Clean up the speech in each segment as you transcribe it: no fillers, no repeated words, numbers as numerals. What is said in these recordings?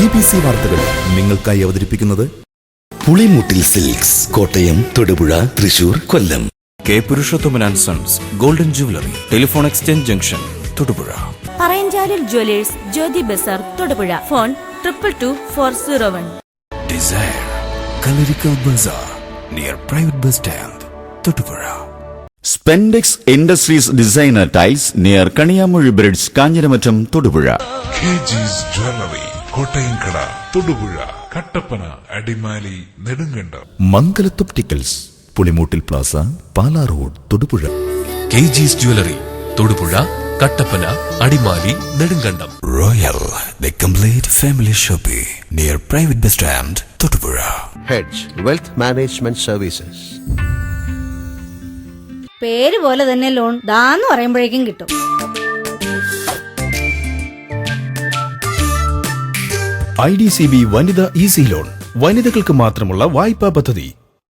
BBC വാർത്തകൾ നിങ്ങൾക്കായി അവതരിപ്പിക്കുന്നത് Pulimoottil silks, Kottayam, Thodupuzha, Thrissur, Kollam. K Purushothaman and sons golden jewellery, telephone exchange junction, Thodupuzha. Parayanchalil jewellers, Jyothi bazaar, Thodupuzha. Phone 222401. Desire Kalarikkal bazaar near private bus stand, Thodupuzha. Spandex industries designer tiles near Kaniyamozhi bridge, Kanjiramattom, Thodupuzha. KG's jewellery, Kottayamkada, Thodupuzha, Kattappana, Adimali, Nedumkandam. മംഗലത്തൊപ്റ്റിക്കൽസ്, Pulimoottil plaza, Pala road, Thodupuzha. KG's jewellery, Thodupuzha, Kattappana, Adimali, Nedumkandam. Royal the complete family shopping near private bus stand, Thodupuzha. Hedge wealth management services. പേര് പോലെ തന്നെ loan ദാന്ന് പറയുമ്പോഴേക്കും കിട്ടും. IDCB വനിതാ easy loan, വനിതകൾക്ക് മാത്രമുള്ള വായ്പാ പദ്ധതി.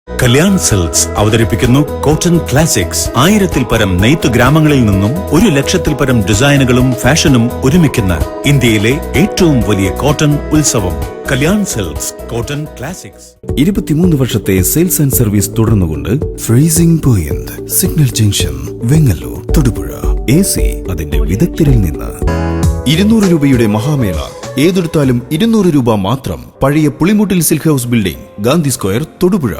കല്യാൺ സിൽക്സ് അവതരിപ്പിക്കുന്നു കോട്ടൺ ക്ലാസിക്സ്. 1000-ൽ പരം നെയ്ത്ത് ഗ്രാമങ്ങളിൽ നിന്നും 100,000-ൽ പരം ഡിസൈനുകളും ഫാഷനും ഒരുമിക്കുന്ന ഇന്ത്യയിലെ ഏറ്റവും വലിയ കോട്ടൺ ഉത്സവം. Kalyan silks cotton classics. 23 വർഷത്തെ സെയിൽസ് ആൻഡ് സർവീസ് തുടർന്നുകൊണ്ട് freezing point, signal junction, Vengalloor, Thodupuzha. AC അതിന്റെ വിദഗ്ധരിൽ നിന്ന്. 200 രൂപയുടെ മഹാമേള, ഏതെടുത്താലും 200 രൂപ മാത്രം. പഴയ Pulimoottil silk house building, Gandhi square, Thodupuzha.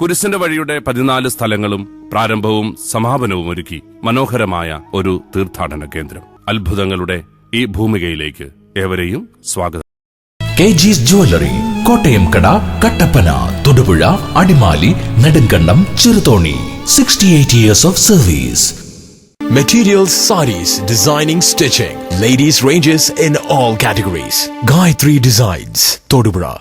കുരിശിന്റെ വഴിയുടെ 14 സ്ഥലങ്ങളും പ്രാരംഭവും സമാപനവും ഒരുക്കി മനോഹരമായ ഒരു തീർത്ഥാടന കേന്ദ്രം. അത്ഭുതങ്ങളുടെ ഈ ഭൂമികയിലേക്ക് ഏവരെയും സ്വാഗതം. KG's jewellery, Kottayamkada, Kattappana, Thodupuzha, Adimali, Nedumkandam, Cheruthoni. 68 years of service. Materials, sarees, designing, stitching, ladies ranges in all categories. Gayatri Designs, Todupuzha.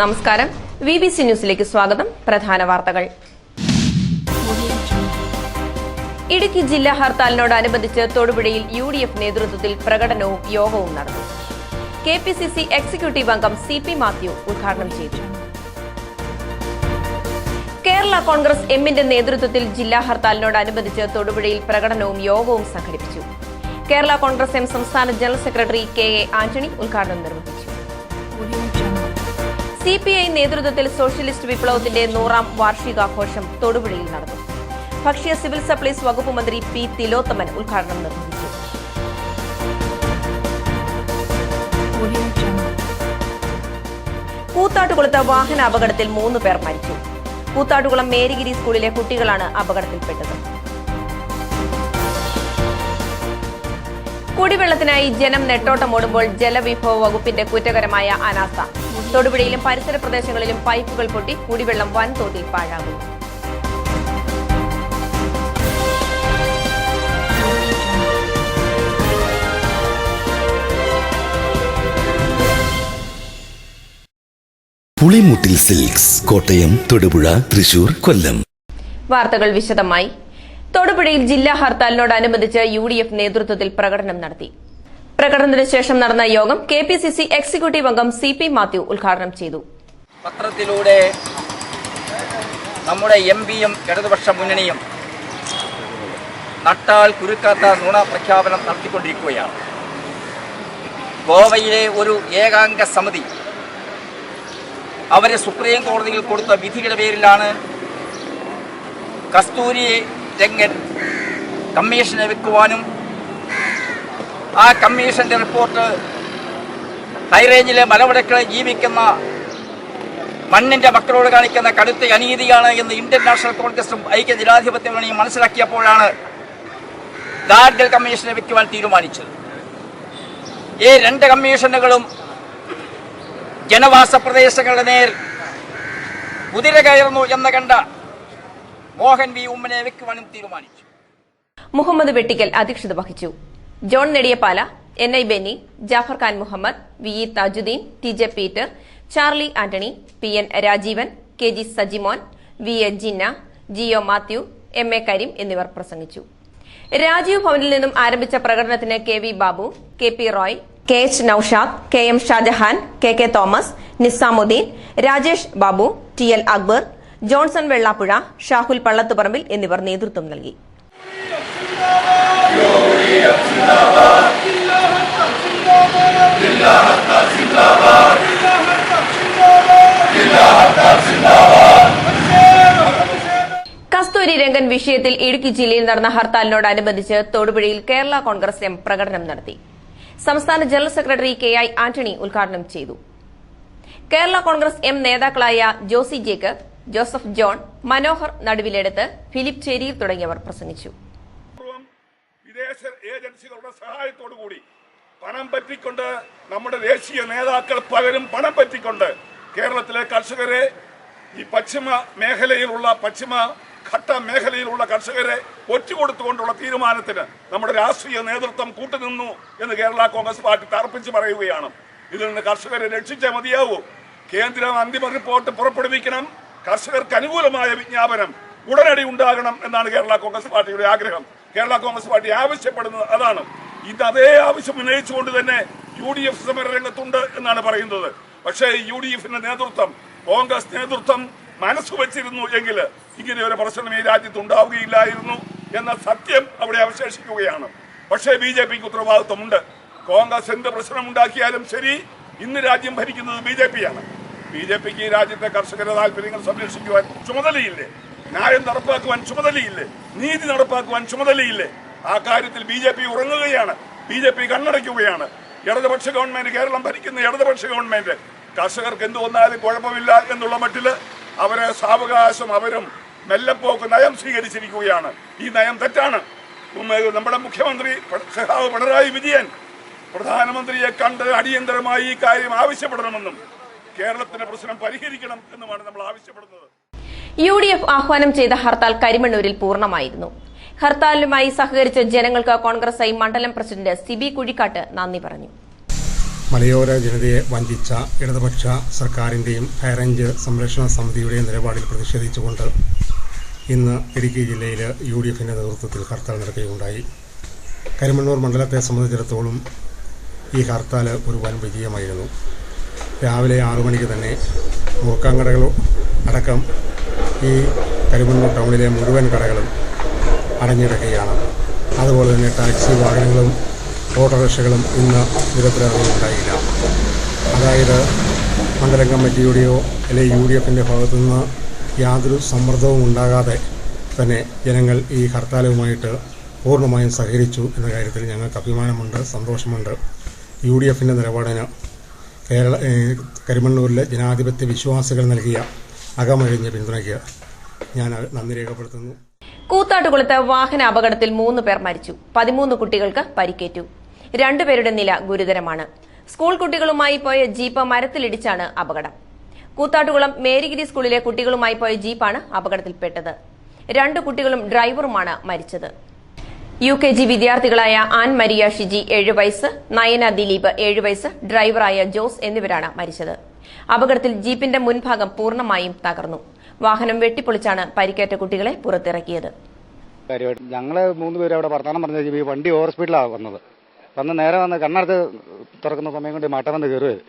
നമസ്കാരം, VBC ന്യൂസിലേക്ക് സ്വാഗതം. പ്രധാന വാർത്തകൾ. ഇടുക്കി ജില്ലാ ഹർത്താലിനോടനുബന്ധിച്ച് തൊടുപുഴയിൽ UDF നേതൃത്വത്തിൽ പ്രകടനവും യോഗവും നടന്നു. KPCC എക്സിക്യൂട്ടീവ് അംഗം CP മാത്യു ഉദ്ഘാടനം ചെയ്തു. കേരള കോൺഗ്രസ് എമ്മിന്റെ നേതൃത്വത്തിൽ ജില്ലാ ഹർത്താലിനോടനുബന്ധിച്ച് തൊടുപുഴയിൽ പ്രകടനവും യോഗവും സംഘടിപ്പിച്ചു. കേരള കോൺഗ്രസ് എം സംസ്ഥാന ജനറൽ സെക്രട്ടറി KA ആന്റണി ഉദ്ഘാടനം നിർവഹിച്ചു. CPI നേതൃത്വത്തിൽ സോഷ്യലിസ്റ്റ് വിപ്ലവത്തിന്റെ 100ാം വാർഷികാഘോഷം തൊടുപുഴയിൽ നടന്നു. ഭക്ഷ്യ സിവിൽ സപ്ലൈസ് വകുപ്പ് മന്ത്രി P. തിലോത്തമൻ ഉദ്ഘാടനം നിർവഹിച്ചു. കൂത്താട്ടുകുളത്ത് വാഹന അപകടത്തിൽ 3 പേർ മരിച്ചു. കൂത്താട്ടുകുളം മേരിഗിരി സ്കൂളിലെ കുട്ടികളാണ് അപകടത്തിൽപ്പെട്ടത്. കുടിവെള്ളത്തിനായി ജനം നെട്ടോട്ടമോടുമ്പോൾ ജലവിഭവ വകുപ്പിന്റെ കുറ്റകരമായ അനാസ്ഥ. തൊടുപുഴയിലും പരിസര പ്രദേശങ്ങളിലും പൈപ്പുകൾ പൊട്ടി കുടിവെള്ളം വൻതോതിൽ പാഴാകുന്നു. പുളിമൂട്ടിൽ സിൽക്സ്, കോട്ടയം, തൊടുപുഴ, തൃശൂർ, കൊല്ലം. വാർത്തകൾ വിശദമായി. തൊടുപുഴയിൽ ജില്ലാ ഹർത്താലിനോടനുബന്ധിച്ച് UDF നേതൃത്വത്തിൽ പ്രകടനം നടത്തി. പ്രകടനത്തിന് ശേഷം നടന്ന യോഗം KPCC എക്സിക്യൂട്ടീവ് അംഗം CP മാത്യു ഉദ്ഘാടനം ചെയ്തു. പത്രത്തിലൂടെ നമ്മുടെ MPയും ഇടതുപക്ഷ മുന്നണിയും നട്ടാൽ കുരുക്കാത്ത നുണ പ്രഖ്യാപനം നടത്തിക്കൊണ്ടിരിക്കുകയാണ്. ഗോവയിലെ ഒരു ഏകാംഗ സമിതി അവരെ സുപ്രീം കോടതിയിൽ കൊടുത്ത വിധിയുടെ പേരിലാണ് കസ്തൂരി രംഗൻ കമ്മീഷനെ വെക്കുവാനും ആ കമ്മീഷന്റെ റിപ്പോർട്ട് ഹൈറേഞ്ചിലെ മലവടക്കളിൽ ജീവിക്കുന്ന മണ്ണിന്റെ മക്കളോട് കാണിക്കുന്ന കടുത്ത അനീതിയാണ് എന്ന് ഇന്ത്യൻ നാഷണൽ കോൺഗ്രസും ഐക്യ ജനാധിപത്യ മുന്നണിയും മനസ്സിലാക്കിയപ്പോഴാണ് ഗാഡ്ഗിൽ കമ്മീഷനെ വെക്കുവാൻ തീരുമാനിച്ചത്. ഈ 2 കമ്മീഷനുകളും ജനവാസ പ്രദേശങ്ങളുടെ നേർ കുതിര കയറുന്നു എന്ന് കണ്ട മോഹൻ V. ഉമ്മനെ വെക്കുവാനും തീരുമാനിച്ചു. മുഹമ്മദ് വെട്ടിക്കൽ അധ്യക്ഷത വഹിച്ചു. John Nediyappala, NI Benny, Jafar Khan Muhammad, VE Thajudheen, TJ Peter, Charlie Antony, PN Rajeevan, KG Sajimon, VA Jinna, GO Mathew, MA Kareem എന്നിവർ പ്രസംഗിച്ചു. രാജീവ് ഭവനിൽ നിന്നും ആരംഭിച്ച പ്രകടനത്തിന് KV Babu, KP Roy, K H Noushad, K M Shajahan, K K Thomas, Nizamudheen, Rajesh Babu, T L Akbar, Johnson Vellappuzha, Shahul Pallathuparambil എന്നിവർ നേതൃത്വം നൽകി. കസ്തൂരി രംഗൻ വിഷയത്തിൽ ഇടുക്കി ജില്ലയിൽ നടന്ന ഹർത്താലിനോടനുബന്ധിച്ച് തൊടുപുഴയിൽ കേരള കോൺഗ്രസ് എം പ്രകടനം നടത്തി. സംസ്ഥാന general secretary K I Antony ഉദ്ഘാടനം ചെയ്തു. കേരള കോൺഗ്രസ് എം നേതാക്കളായ Josy Jacob, Joseph John, Manohar Naduviledath, Philip Cheriyil തുടങ്ങിയവർ പ്രസംഗിച്ചു. വിദേശ ഏജൻസികളുടെ സഹായത്തോടുകൂടി പണം പറ്റിക്കൊണ്ട് നമ്മുടെ ദേശീയ നേതാക്കൾ പലരും പണം പറ്റിക്കൊണ്ട് കേരളത്തിലെ കർഷകരെ, ഈ പശ്ചിമ ഘട്ട മേഖലയിലുള്ള കർഷകരെ ഒറ്റുകൊടുത്തുകൊണ്ടുള്ള തീരുമാനത്തിന് നമ്മുടെ രാഷ്ട്രീയ നേതൃത്വം കൂട്ടുനിന്നു എന്ന് കേരള കോൺഗ്രസ് പാർട്ടി തർപ്പിച്ച് പറയുകയാണ്. ഇതിൽ നിന്ന് കർഷകരെ രക്ഷിച്ചേ മതിയാവൂ. കേന്ദ്രം അന്തിമ റിപ്പോർട്ട് പുറപ്പെടുവിക്കണം. കർഷകർക്ക് അനുകൂലമായ വിജ്ഞാപനം ഉടനടി ഉണ്ടാകണം എന്നാണ് കേരള കോൺഗ്രസ് പാർട്ടിയുടെ ആഗ്രഹം. കേരള കോൺഗ്രസ് പാർട്ടി ആവശ്യപ്പെടുന്നത് അതാണ്. ഇത് അതേ ആവശ്യം ഉന്നയിച്ചുകൊണ്ട് തന്നെ UDF സമരരംഗത്തുണ്ട് എന്നാണ് പറയുന്നത്. പക്ഷേ UDFിന്റെ നേതൃത്വം, കോൺഗ്രസ് നേതൃത്വം മനസ്സ് വെച്ചിരുന്നു എങ്കിൽ ഇങ്ങനെ ഒരു പ്രശ്നം ഈ രാജ്യത്ത് ഉണ്ടാവുകയില്ലായിരുന്നു എന്ന സത്യം അവിടെ അവശേഷിക്കുകയാണ്. പക്ഷേ BJPക്ക് ഉത്തരവാദിത്വമുണ്ട്. കോൺഗ്രസ് എന്ത് പ്രശ്നം ഉണ്ടാക്കിയാലും ശരി, ഇന്ന് രാജ്യം ഭരിക്കുന്നത് BJPയാണ്. BJPക്ക് ഈ രാജ്യത്തെ കർഷകരുടെ താല്പര്യങ്ങൾ സംരക്ഷിക്കുവാൻ ചുമതലയില്ലേ? ന്യായം നടപ്പാക്കുവാൻ ചുമതലയില്ലേ? നീതി നടപ്പാക്കുവാൻ ചുമതലയില്ലേ? ആ കാര്യത്തിൽ BJP ഉറങ്ങുകയാണ്. BJP കണ്ണടയ്ക്കുകയാണ്. ഇടതുപക്ഷ ഗവൺമെന്റ്, കേരളം ഭരിക്കുന്ന ഇടതുപക്ഷ ഗവൺമെന്റ് കർഷകർക്ക് എന്ത് വന്നാലും കുഴപ്പമില്ല എന്നുള്ള മട്ടില് അവരെ സാവകാശം അവരും മെല്ലപ്പോക്ക് നയം സ്വീകരിച്ചിരിക്കുകയാണ്. ഈ നയം തെറ്റാണ്. നമ്മുടെ മുഖ്യമന്ത്രി പിണറായി വിജയൻ പ്രധാനമന്ത്രിയെ കണ്ട് അടിയന്തരമായി ഈ കാര്യം ആവശ്യപ്പെടണമെന്നും കേരളത്തിന്റെ പ്രശ്നം പരിഹരിക്കണം എന്നുമാണ് നമ്മൾ ആവശ്യപ്പെടുന്നത്. UDF ആഹ്വാനം ചെയ്ത ഹർത്താൽ കരിമണ്ണൂരിൽ പൂർണ്ണമായിരുന്നു. ഹർത്താലുമായി സഹകരിച്ച ജനങ്ങൾക്ക് കോൺഗ്രസ് ഐ മണ്ഡലം പ്രസിഡന്റ് സിബി കുഴിക്കാട്ട് നന്ദി പറഞ്ഞു. മലയോര ജനതയെ വഞ്ചിച്ച ഇടതുപക്ഷ സർക്കാരിന്റെയും ഹൈറേഞ്ച് സംരക്ഷണ സമിതിയുടെയും നിലപാടിൽ പ്രതിഷേധിച്ചുകൊണ്ട് ഇന്ന് ഇടുക്കി ജില്ലയിൽ UDFിന്റെ നേതൃത്വത്തിൽ ഹർത്താൽ നടക്കുകയുണ്ടായി. കരിമണ്ണൂർ മണ്ഡലത്തെ സംബന്ധിച്ചിടത്തോളം ഈ ഹർത്താൽ ഒരു വൻ വിജയമായിരുന്നു. രാവിലെ 6 മണിക്ക് തന്നെ മുറുക്കാങ്കടകൾ അടക്കം ഈ കരിമണ്ണൂർ ടൗണിലെ മുഴുവൻ കടകളും അടഞ്ഞിടക്കുകയാണ്. അതുപോലെ തന്നെ ടാക്സി വാഹനങ്ങളും ഓട്ടോറിക്ഷകളും ഇന്ന് നിരത്തിലിറങ്ങുന്നുണ്ടായില്ല. അതായത് മണ്ഡലം കമ്മിറ്റിയുടെയോ അല്ലെങ്കിൽ UDFിൻ്റെ ഭാഗത്തുനിന്ന് യാതൊരു സമ്മർദ്ദവും ഉണ്ടാകാതെ തന്നെ ജനങ്ങൾ ഈ ഹർത്താലുമായിട്ട് പൂർണ്ണമായും സഹകരിച്ചു എന്ന കാര്യത്തിൽ ഞങ്ങൾക്ക് അഭിമാനമുണ്ട്, സന്തോഷമുണ്ട്. UDFിൻ്റെ നിലപാടിന് കരിമണ്ണൂരിലെ ജനാധിപത്യ വിശ്വാസികൾ നൽകിയ അകമഴിഞ്ഞ പിന്തുണയ്ക്ക് ഞാൻ നന്ദി രേഖപ്പെടുത്തുന്നു. കൂത്താട്ടുകുളത്ത് വാഹന അപകടത്തിൽ 3 പേർ മരിച്ചു. 13 കുട്ടികൾക്ക് പരിക്കേറ്റു. 2 പേരുടെ നില ഗുരുതരമാണ്. സ്കൂൾ കുട്ടികളുമായി പോയ ജീപ്പ് മരത്തിലിടിച്ചാണ് അപകടം. കൂത്താട്ടുകുളം മേരിഗിരി സ്കൂളിലെ കുട്ടികളുമായി പോയ ജീപ്പാണ് അപകടത്തിൽപ്പെട്ടത്. 2 കുട്ടികളും ഡ്രൈവറുമാണ് മരിച്ചത്. UKG വിദ്യാർത്ഥികളായ ആൻ മരിയ ഷിജി 7 വയസ്സ്, നയന ദിലീപ് 7 വയസ്സ്, ഡ്രൈവറായ ജോസ് എന്നിവരാണ് മരിച്ചത്. അപകടത്തിൽ ജീപ്പിന്റെ മുൻഭാഗം പൂർണ്ണമായും തകർന്നു. വാഹനം വെട്ടിപ്പൊളിച്ചാണ് പരിക്കേറ്റ കുട്ടികളെ പുറത്തിറക്കിയത്. ഞങ്ങള് 3 പേര് അവിടെ വർത്തമാനം പറഞ്ഞ ഈ വണ്ടി ഓവർ സ്പീഡിലാണ് വന്ന് നേരെ വന്ന് കണ്ണടുത്ത് തുറക്കുന്ന സമയം കൊണ്ട് മാറ്റം വന്ന് കയറുകയത്.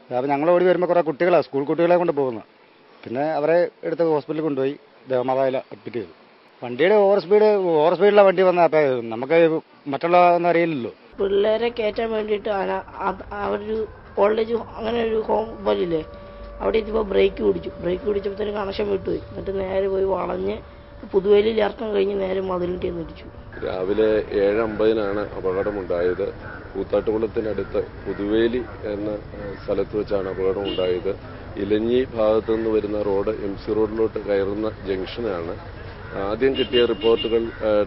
അപ്പം ഞങ്ങൾ ഓടി വരുമ്പോൾ കുറേ കുട്ടികളാണ്, സ്കൂൾ കുട്ടികളെ കൊണ്ട് പോകുന്നത്. പിന്നെ അവരെ എടുത്ത് ഹോസ്പിറ്റലിൽ കൊണ്ടുപോയി ദേവമാതാവിൽ അഡ്മിറ്റ് ചെയ്തു. വണ്ടിയുടെ ഓവർ സ്പീഡിലാണ് വണ്ടി വന്നത്. അപ്പം നമുക്ക് മറ്റുള്ളതൊന്നും അറിയില്ലല്ലോ. പിള്ളേരെ കയറ്റാൻ വേണ്ടിയിട്ട് അവരൊരു ഓൾഡേജ് അങ്ങനെ ഒരു ഹോം പോലില്ലേ, അവിടെ എത്തിയപ്പോൾ ബ്രേക്ക് പിടിച്ചപ്പോഴത്തേനും കണക്ഷൻ വിട്ടുപോയി. എന്നിട്ട് നേരെ പോയി വളഞ്ഞ് പുതുവേലിയിൽ ഇറക്കം കഴിഞ്ഞ് നേരെ മതിലിൻ്റെ ഇടിച്ചു. രാവിലെ 7:50 അപകടമുണ്ടായത്. കൂത്താട്ടുകുളത്തിനടുത്ത് പുതുവേലി എന്ന സ്ഥലത്ത് വെച്ചാണ് അപകടമുണ്ടായത്. ഇലഞ്ഞി ഭാഗത്തു നിന്ന് വരുന്ന റോഡ് MC റോഡിലോട്ട് കയറുന്ന ജംഗ്ഷനാണ്. ആദ്യം കിട്ടിയ റിപ്പോർട്ടുകൾ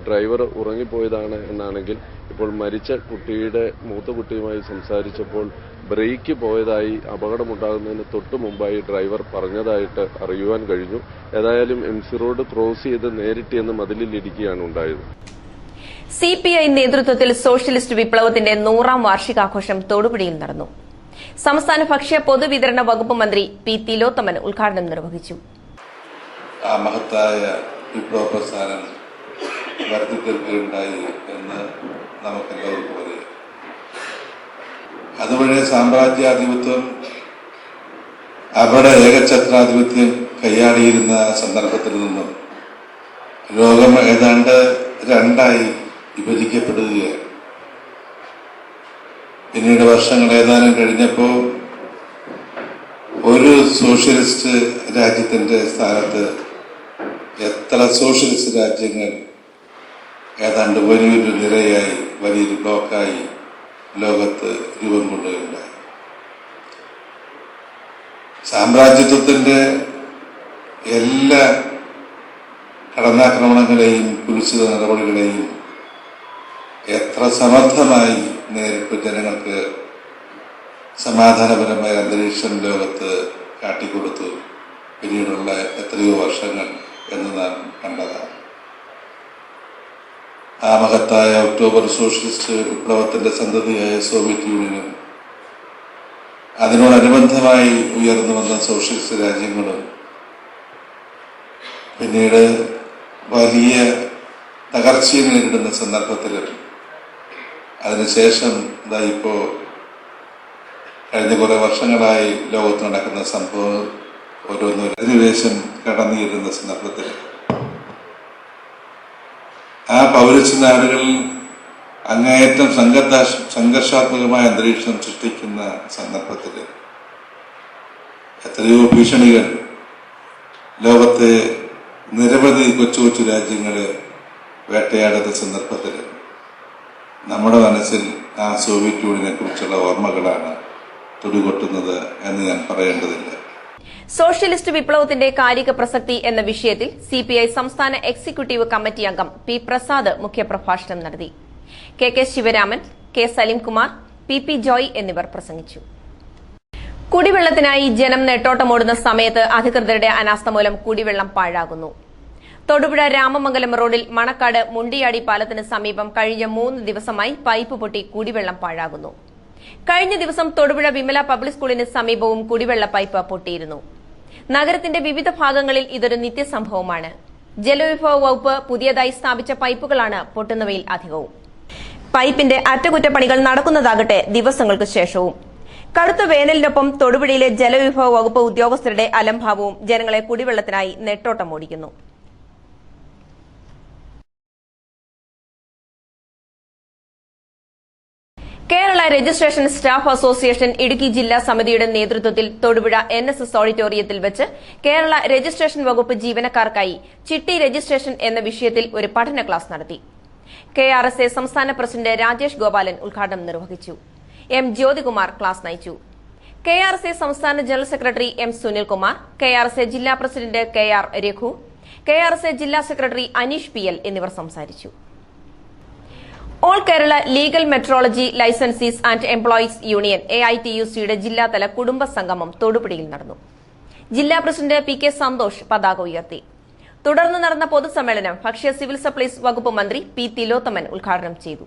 ഡ്രൈവർ ഉറങ്ങിപ്പോയതാണ് എന്നാണെങ്കിൽ ഇപ്പോൾ മരിച്ച കുട്ടിയുടെ മൂത്ത കുട്ടിയുമായി സംസാരിച്ചപ്പോൾ ബ്രേക്ക് പോയതായി അപകടമുണ്ടാകുന്നതിന് തൊട്ടു മുമ്പായി ഡ്രൈവർ പറഞ്ഞതായിട്ട് അറിയുവാൻ കഴിഞ്ഞു. ഏതായാലും MC റോഡ് ക്രോസ് ചെയ്ത് നേരിട്ടെന്ന് മതിലിൽ ഇടിക്കുകയാണ് ഉണ്ടായത്. CPI നേതൃത്വത്തിൽ സോഷ്യലിസ്റ്റ് വിപ്ലവത്തിന്റെ 100ാം വാർഷികാഘോഷം തൊടുപുഴയിൽ നടന്നു. സംസ്ഥാന ഭക്ഷ്യ പൊതുവിതരണ വകുപ്പ് മന്ത്രി P. തിലോത്തമൻ ഉദ്ഘാടനം നിർവഹിച്ചു. ആ മഹത്തായ വിപ്ലവ പ്രസ്ഥാനം വരുത്തിത്തീർക്കുകയുണ്ടായി എന്ന് നമുക്കെല്ലാവർക്കും അറിയാം. അതുവഴി സാമ്രാജ്യാധിപത്യം അവിടെ ഏകഛത്രാധിപത്യം കൈയാടിയിരുന്ന സന്ദർഭത്തിൽ നിന്നും ലോകം ഏതാണ്ട് രണ്ടായി വിഭജിക്കപ്പെടുകയാണ്. പിന്നീട് വർഷങ്ങൾ ഏതാനും കഴിഞ്ഞപ്പോൾ ഒരു സോഷ്യലിസ്റ്റ് രാജ്യത്തിന്റെ സ്ഥാനത്ത് എത്ര സോഷ്യലിസ്റ്റ് രാജ്യങ്ങൾ ഏതാണ്ട് വലിയൊരു നിരയായി വലിയൊരു ബ്ലോക്കായി ലോകത്ത് രൂപം കൊള്ളുകയുണ്ടായി. സാമ്രാജ്യത്വത്തിന്റെ എല്ലാ കടന്നാക്രമണങ്ങളെയും കുരിശിത നടപടികളെയും എത്ര സമർത്ഥമായി നേരിട്ട് ജനങ്ങൾക്ക് സമാധാനപരമായ അന്തരീക്ഷം ലോകത്ത് കാട്ടിക്കൊടുത്തു പിന്നീടുള്ള എത്രയോ വർഷങ്ങൾ എന്ന് നാം കണ്ടതാണ്. ആ മഹത്തായ ഒക്ടോബർ സോഷ്യലിസ്റ്റ് വിപ്ലവത്തിന്റെ സന്തതിയായ സോവിയറ്റ് യൂണിയനും അതിനോടനുബന്ധമായി ഉയർന്നു വന്ന സോഷ്യലിസ്റ്റ് രാജ്യങ്ങളും പിന്നീട് വലിയ തകർച്ചയെ നേരിടുന്ന സന്ദർഭത്തിലും അതിനുശേഷം ഇപ്പോ കഴിഞ്ഞ കുറെ വർഷങ്ങളായി ലോകത്ത് നടക്കുന്ന സംഭവം ഓരോന്നും അധിനിവേശം കടന്നുകയറുന്ന സന്ദർഭത്തിൽ ആ പൗരസ്ത്യ നാടുകളിൽ അങ്ങേയറ്റം സംഘർഷാത്മകമായ അന്തരീക്ഷം സൃഷ്ടിക്കുന്ന സന്ദർഭത്തിൽ എത്രയോ ഭീഷണികൾ ലോകത്തെ നിരവധി കൊച്ചു കൊച്ചു രാജ്യങ്ങളെ വേട്ടയാടുന്ന സന്ദർഭത്തിൽ നമ്മുടെ മനസ്സിൽ ആ സോവിയറ്റ് യൂണിയനെ കുറിച്ചുള്ള ഓർമ്മകളാണ് തുടികൊട്ടുന്നത് എന്ന് ഞാൻ പറയേണ്ടതില്ല. സോഷ്യലിസ്റ്റ് വിപ്ലവത്തിന്റെ കാലിക പ്രസക്തി എന്ന വിഷയത്തിൽ സിപിഐ സംസ്ഥാന എക്സിക്യൂട്ടീവ് കമ്മിറ്റി അംഗം പി പ്രസാദ് മുഖ്യപ്രഭാഷണം നടത്തി. K Sivaraman, K Salim Kumar, P Joy എന്നിവർ പ്രസംഗിച്ചു. കുടിവെള്ളത്തിനായി ജനം നെട്ടോട്ടമോടുന്ന സമയത്ത് അധികൃതരുടെ അനാസ്ഥ മൂലം കുടിവെള്ളം പാഴാകുന്നു. തൊടുപുഴ രാമമംഗലം റോഡിൽ മണക്കാട് മുണ്ടിയാടി പാലത്തിന് സമീപം കഴിഞ്ഞ 3 ദിവസമായി പൈപ്പ് പൊട്ടി കുടിവെള്ളം പാഴാകുന്നു. കഴിഞ്ഞ ദിവസം തൊടുപുഴ വിമല പബ്ലിക് സ്കൂളിന് സമീപവും കുടിവെള്ള പൈപ്പ് പൊട്ടിയിരുന്നു. നഗരത്തിന്റെ വിവിധ ഭാഗങ്ങളിൽ ഇതൊരു നിത്യസംഭവമാണ്. ജലവിഭവ വകുപ്പ് പുതിയതായി സ്ഥാപിച്ച പൈപ്പുകളാണ് പൊട്ടുന്നവയിൽ അധികവും. പൈപ്പിന്റെ അറ്റകുറ്റപ്പണികൾ നടക്കുന്നതാകട്ടെ ദിവസങ്ങൾക്ക് ശേഷവും. കടുത്ത വേനലിനൊപ്പം തൊടുപുഴയിലെ ജലവിഭവ വകുപ്പ് ഉദ്യോഗസ്ഥരുടെ അലംഭാവവും ജനങ്ങളെ കുടിവെള്ളത്തിനായി നെട്ടോട്ടമോടിക്കുന്നു. Kerala registration staff association Idukki ജില്ലാ സമിതിയുടെ നേതൃത്വത്തിൽ തൊടുപുഴ NSS ഓഡിറ്റോറിയത്തിൽ വെച്ച് കേരള രജിസ്ട്രേഷൻ വകുപ്പ് ജീവനക്കാർക്കായി ചിട്ടി രജിസ്ട്രേഷൻ എന്ന വിഷയത്തിൽ ഒരു പഠന ക്ലാസ് നടത്തി. KRSA സംസ്ഥാന പ്രസിഡന്റ് രാജേഷ് ഗോപാലൻ ഉദ്ഘാടനം നിർവഹിച്ചു. M ജ്യോതികുമാർ ക്ലാസ് നയിച്ചു. KRSA സംസ്ഥാന general secretary M Sunilkumar, KRSA ജില്ലാ പ്രസിഡന്റ് KR രഘു, KRSA ജില്ലാ സെക്രട്ടറി അനീഷ് PL എന്നിവർ സംസാരിച്ചു. All Kerala legal metrology licensees and employees union AITUCയുടെ ജില്ലാതല കുടുംബ സംഗമം തൊടുപുഴയിൽ നടന്നു. ജില്ലാ പ്രസിഡന്റ് PK സന്തോഷ് പതാക ഉയർത്തി. തുടർന്ന് നടന്ന പൊതുസമ്മേളനം ഭക്ഷ്യ സിവിൽ സപ്ലൈസ് വകുപ്പ് മന്ത്രി P തിലോത്തമൻ ഉദ്ഘാടനം ചെയ്തു.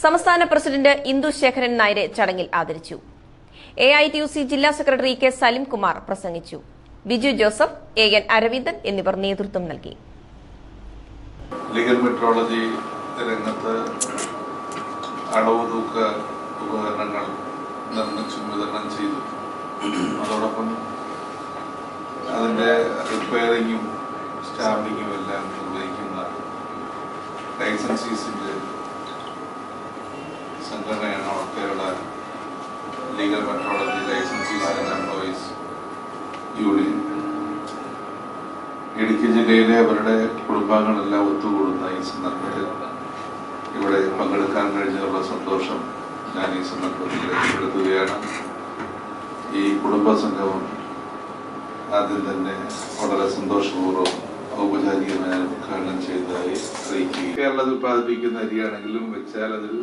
സംസ്ഥാന പ്രസിഡന്റ് ഇന്ദു ശേഖരൻ നായരെ ചടങ്ങിൽ ആദരിച്ചു. AITUC ജില്ലാ സെക്രട്ടറി K സലീംകുമാർ പ്രസംഗിച്ചു. ബിജു ജോസഫ്, AN അരവിന്ദൻ എന്നിവർ നേതൃത്വം നൽകി. ലീഗൽ മെട്രോളജി രംഗത്ത് അളവ് തൂക്ക ഉപകരണങ്ങൾ നിർമ്മിച്ചും വിതരണം ചെയ്തു. അതോടൊപ്പം അതിൻ്റെ റിപ്പയറിങ്ങും സ്റ്റാമ്പിങ്ങും എല്ലാം നിർവഹിക്കുന്ന ലൈസൻസീസിൻ്റെ സംഘടനയാണ് all Kerala legal metrology licensees and employees union. Idukki ജില്ലയിലെ അവരുടെ കുടുംബാംഗങ്ങളെല്ലാം ഒത്തുകൂടുന്ന ഈ സന്ദർഭത്തിൽ ഇവിടെ പങ്കെടുക്കാൻ കഴിഞ്ഞതിലുള്ള സന്തോഷം ഞാൻ ഈ സന്ദർഭത്തിൽ രേഖപ്പെടുത്തുകയാണ്. ഈ കുടുംബ സംഗമം ആദ്യം തന്നെ വളരെ സന്തോഷപൂർവ്വം ഔപചാരികമായി ഉദ്ഘാടനം ചെയ്തതായി അറിയിക്കുക. കേരളത്തിൽ ഉത്പാദിപ്പിക്കുന്ന അരിയാണെങ്കിലും വെച്ചാൽ അതൊരു